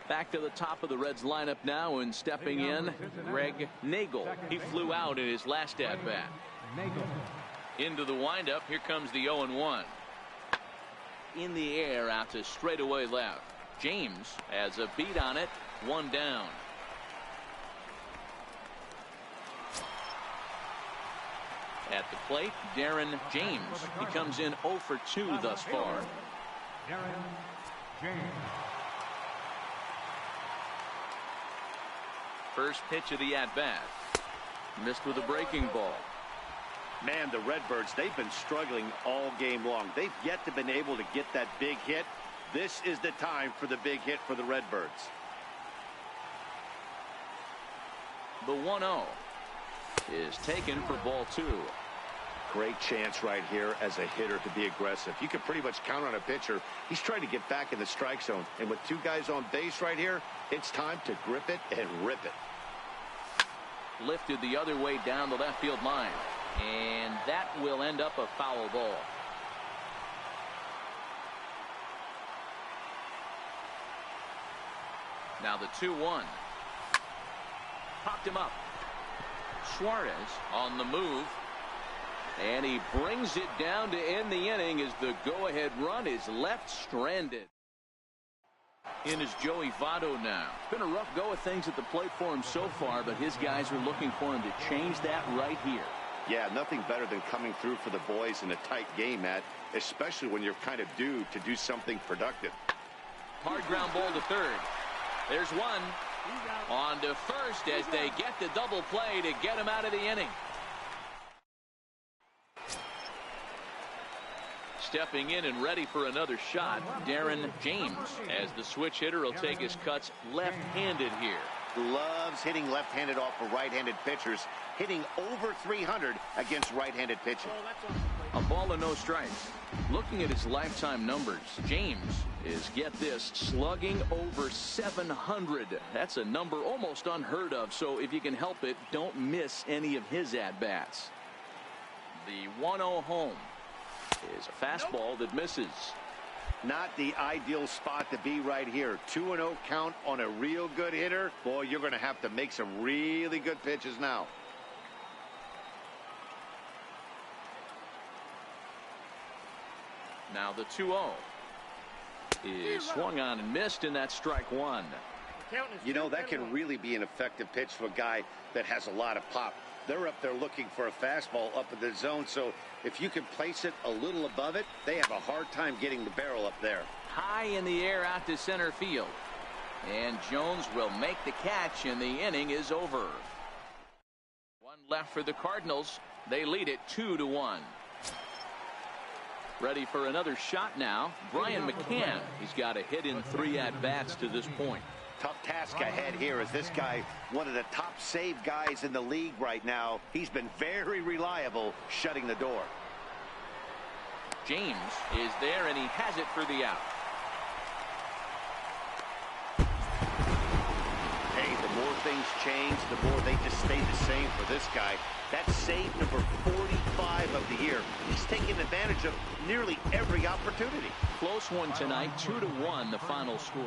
Back to the top of the Reds lineup now, and stepping in, Greg Nagel. He flew out in his last at-bat. Into the windup, here comes the 0-1. In the air out to straightaway left. James has a beat on it. 1 down. At the plate, Darren James. He comes in 0 for 2 thus far. Darren James. First pitch of the at-bat. Missed with a breaking ball. Man, the Redbirds, they've been struggling all game long. They've yet to been able to get that big hit. This is the time for the big hit for the Redbirds. The 1-0 is taken for ball 2. Great chance right here as a hitter to be aggressive. You can pretty much count on a pitcher. He's trying to get back in the strike zone. And with 2 guys on base right here, it's time to grip it and rip it. Lifted the other way down the left field line. And that will end up a foul ball. Now the 2-1. Popped him up. Suarez on the move. And he brings it down to end the inning as the go-ahead run is left stranded. In is Joey Votto now. It's been a rough go of things at the plate for him so far, but his guys are looking for him to change that right here. Yeah, nothing better than coming through for the boys in a tight game, Matt, especially when you're kind of due to do something productive. Hard ground ball to third. There's one. On to first as they get the double play to get him out of the inning. Stepping in and ready for another shot, Darren James, as the switch hitter will take his cuts left-handed here. Loves hitting left-handed off of right-handed pitchers, hitting over 300 against right-handed pitching. A ball and no strikes. Looking at his lifetime numbers, James is, get this, slugging over 700. That's a number almost unheard of, so if you can help it, don't miss any of his at-bats. The 1-0 home is a fastball that misses. Not the ideal spot to be right here. 2-0 count on a real good hitter. Boy, you're going to have to make some really good pitches now. Now the 2-0 is swung on and missed, and that's strike 1. You know, that can really be an effective pitch for a guy that has a lot of pop. They're up there looking for a fastball up in the zone, so if you can place it a little above it, they have a hard time getting the barrel up there. High in the air out to center field. And Jones will make the catch, and the inning is over. One left for the Cardinals. They lead it 2-1. Ready for another shot now. Brian McCann. He's got a hit in 3 at-bats to this point. Tough task ahead here as this guy, one of the top save guys in the league right now. He's been very reliable shutting the door. James is there, and he has it for the out. Hey, the more things change, the more they just stay the same for this guy. That's save number 45 of the year. He's taking advantage of nearly every opportunity. Close one tonight, 2-1 the final score.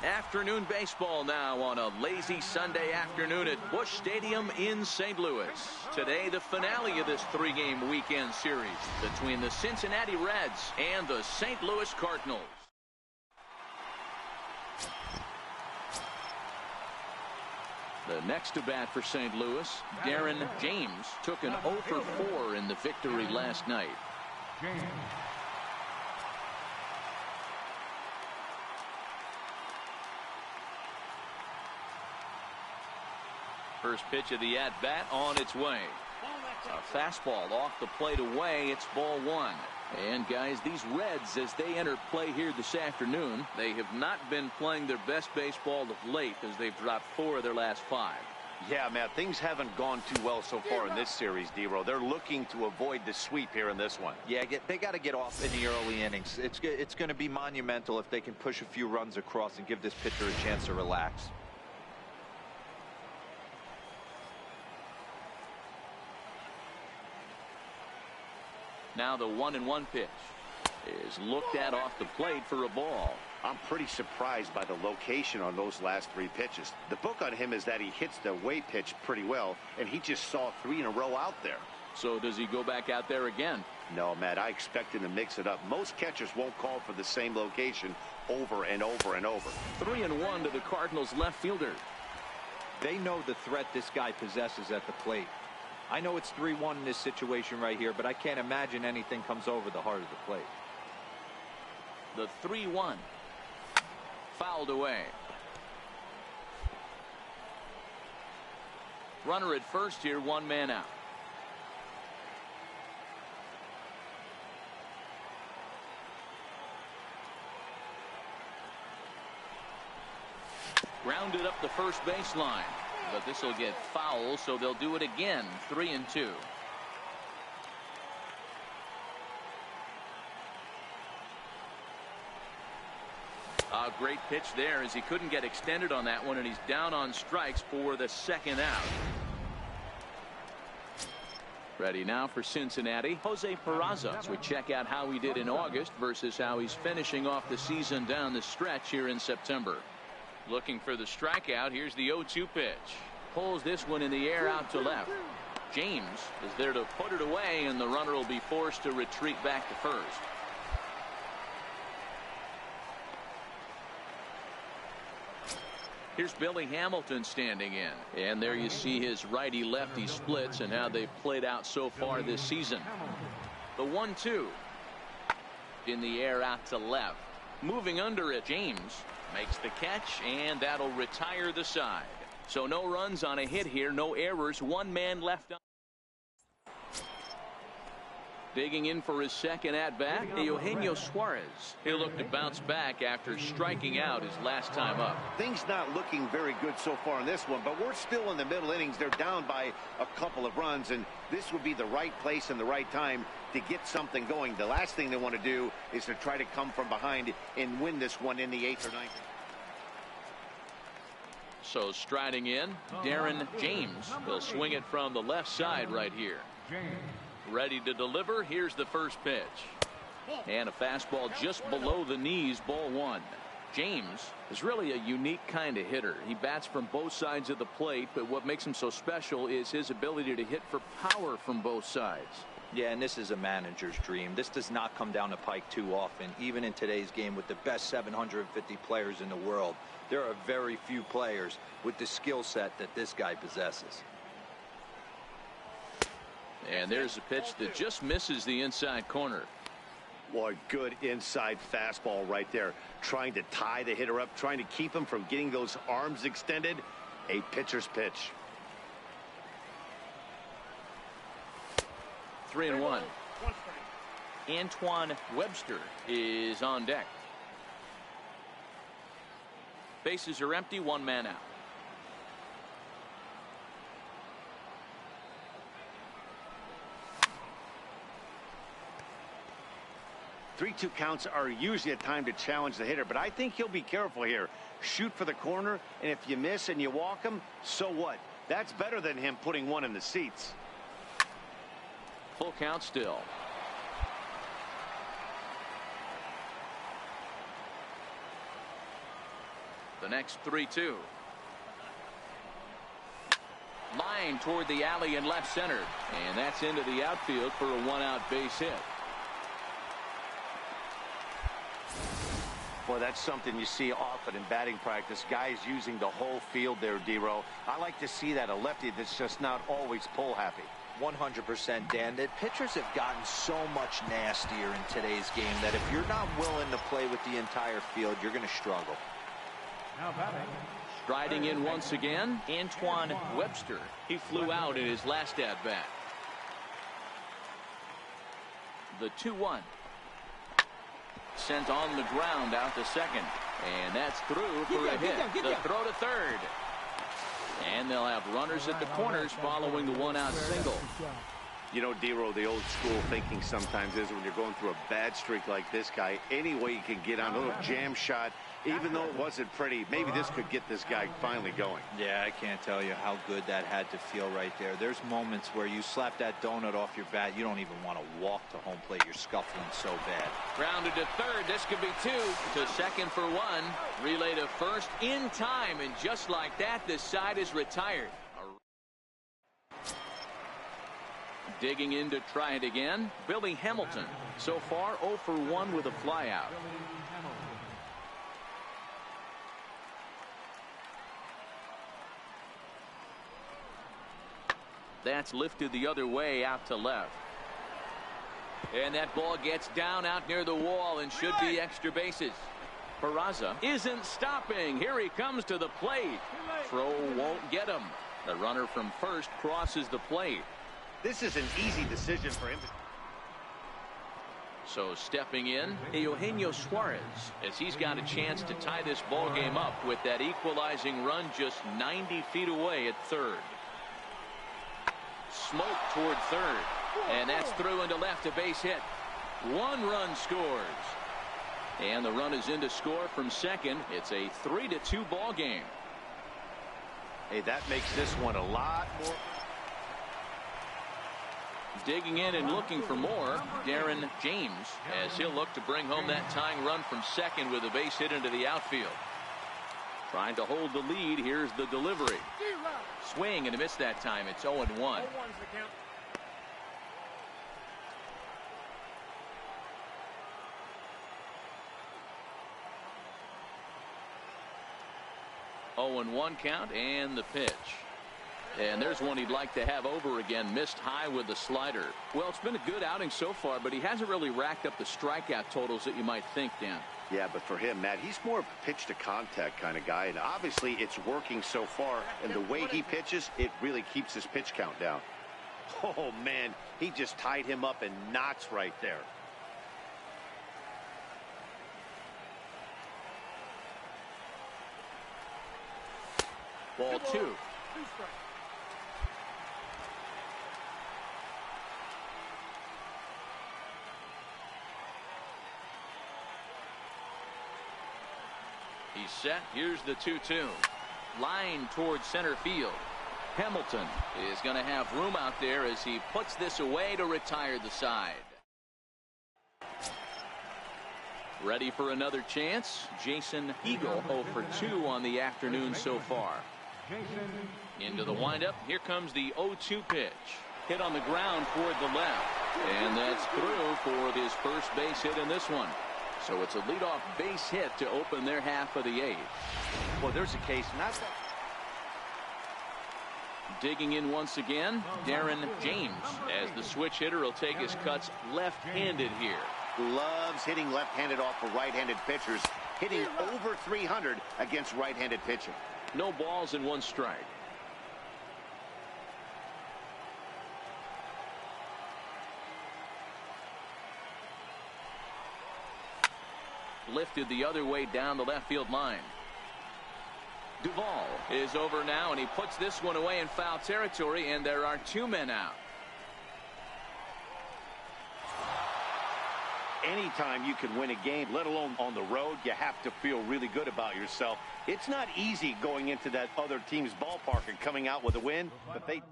Afternoon baseball now on a lazy Sunday afternoon at Busch Stadium in St. Louis. Today, the finale of this 3-game weekend series between the Cincinnati Reds and the St. Louis Cardinals. The next to bat for St. Louis, Darren James, took an 0 for 4 in the victory last night. James. First pitch of the at-bat on its way. A fastball off the plate away. It's ball 1. And guys, these Reds, as they enter play here this afternoon, they have not been playing their best baseball of late as they've dropped 4 of their last 5. Yeah, Matt, things haven't gone too well so far in this series, D-Row. They're looking to avoid the sweep here in this one. Yeah, they got to get off in the early innings. It's going to be monumental if they can push a few runs across and give this pitcher a chance to relax. Now the 1-1 pitch is looked at off the plate for a ball. I'm pretty surprised by the location on those last 3 pitches. The book on him is that he hits the away pitch pretty well, and he just saw 3 in a row out there. So does he go back out there again? No, Matt, I expect him to mix it up. Most catchers won't call for the same location over and over and over. 3-1 to the Cardinals left fielder. They know the threat this guy possesses at the plate. I know it's 3-1 in this situation right here, but I can't imagine anything comes over the heart of the plate. The 3-1. Fouled away. Runner at first here, 1 man out. Grounded up the first baseline. But this will get foul, so they'll do it again. 3-2. A great pitch there as he couldn't get extended on that one, and he's down on strikes for the 2nd out. Ready now for Cincinnati, Jose Peraza, as we check out how he did in August versus how he's finishing off the season down the stretch here in September. Looking for the strikeout. Here's the 0-2 pitch. Pulls this one in the air out to left. James is there to put it away, and the runner will be forced to retreat back to first. Here's Billy Hamilton standing in. And there you see his righty-lefty splits and how they've played out so far this season. The 1-2. In the air out to left. Moving under it, James makes the catch, and that'll retire the side. So no runs on a hit here, no errors, 1 man left on. Digging in for his 2nd at-bat, Eugenio Suarez. He'll look to bounce back after striking out his last time up. Things not looking very good so far in this one, but we're still in the middle innings. They're down by a couple of runs, and this would be the right place and the right time to get something going. The last thing they want to do is to try to come from behind and win this one in the 8th or 9th. So striding in, Darren James. He'll swing it from the left side right here. Ready to deliver. Here's the first pitch. And a fastball just below the knees, ball 1. James is really a unique kind of hitter. He bats from both sides of the plate, but what makes him so special is his ability to hit for power from both sides. Yeah, and this is a manager's dream. This does not come down the pike too often, even in today's game with the best 750 players in the world. There are very few players with the skill set that this guy possesses. And there's a pitch that just misses the inside corner. Boy, good inside fastball right there. Trying to tie the hitter up, trying to keep him from getting those arms extended. A pitcher's pitch. 3-1. Antoine Webster is on deck. Bases are empty, one man out. Three-two counts are usually a time to challenge the hitter, but I think he'll be careful here. Shoot for the corner, and if you miss and you walk him, so what? That's better than him putting one in the seats. Full count still. The next 3-2. Line toward the alley in left center, and that's into the outfield for a one-out base hit. Boy, that's something you see often in batting practice. Guys using the whole field there, D-Row. I like to see that. A lefty that's just not always pull happy. 100%, Dan. The pitchers have gotten so much nastier in today's game that if you're not willing to play with the entire field, you're going to struggle. Now batting. Striding in once again, Antoine Webster. He flew out in his last at-bat. The 2-1. Sent on the ground out to second. And that's through for a hit. The throw to third. And they'll have runners at the corners following the one-out single. You know, D-Row, the old school thinking sometimes is when you're going through a bad streak like this guy, any way you can get on a little jam shot, even though it wasn't pretty, maybe this could get this guy finally going. Yeah, I can't tell you how good that had to feel right there. There's moments where you slap that donut off your bat, you don't even want to walk to home plate. You're scuffling so bad. Grounded to third. This could be two. To second for one. Relay to first in time. And just like that, this side is retired. Digging in to try it again, Billy Hamilton. So far 0 for 1 with a flyout. That's lifted the other way out to left. And that ball gets down out near the wall and should be extra bases. Peraza isn't stopping. Here he comes to the plate. Throw won't get him. The runner from first crosses the plate. This is an easy decision for him. So stepping in, Eugenio Suarez, as he's got a chance to tie this ball game up with that equalizing run just 90 feet away at third. Smoke toward third, and that's through into left, a base hit. One run scores, and the run is in to score from second. It's a 3-2 ball game. Hey, that makes this one a lot more. Digging in and looking for more, Darren James, as he'll look to bring home that tying run from second with a base hit into the outfield. Trying to hold the lead. Here's the delivery. Swing and a miss that time. It's 0-1. 0-1 count and the pitch. And there's one he'd like to have over again. Missed high with the slider. Well, it's been a good outing so far, but he hasn't really racked up the strikeout totals that you might think, Dan. Yeah, but for him, Matt, he's more of a pitch to contact kind of guy, and obviously it's working so far, and the way he pitches, it really keeps his pitch count down. Oh man, he just tied him up in knots right there. Ball 2. He's set. Here's the 2-2. Line towards center field. Hamilton is going to have room out there as he puts this away to retire the side. Ready for another chance. Jason Eagle 0 for 2 on the afternoon so far. Into the windup. Here comes the 0-2 pitch. Hit on the ground toward the left. And that's through for his first base hit in this one. So it's a leadoff base hit to open their half of the 8th. Well, there's a case. Not that. Digging in once again, Darren James, as the switch hitter will take his cuts left-handed here. Loves hitting left-handed off of right-handed pitchers, hitting over 300 against right-handed pitching. No balls and 1 strike. Lifted the other way down the left field line. Duvall is over now, and he puts this one away in foul territory, and there are 2 men out. Anytime you can win a game, let alone on the road, you have to feel really good about yourself. It's not easy going into that other team's ballpark and coming out with a win, but they did.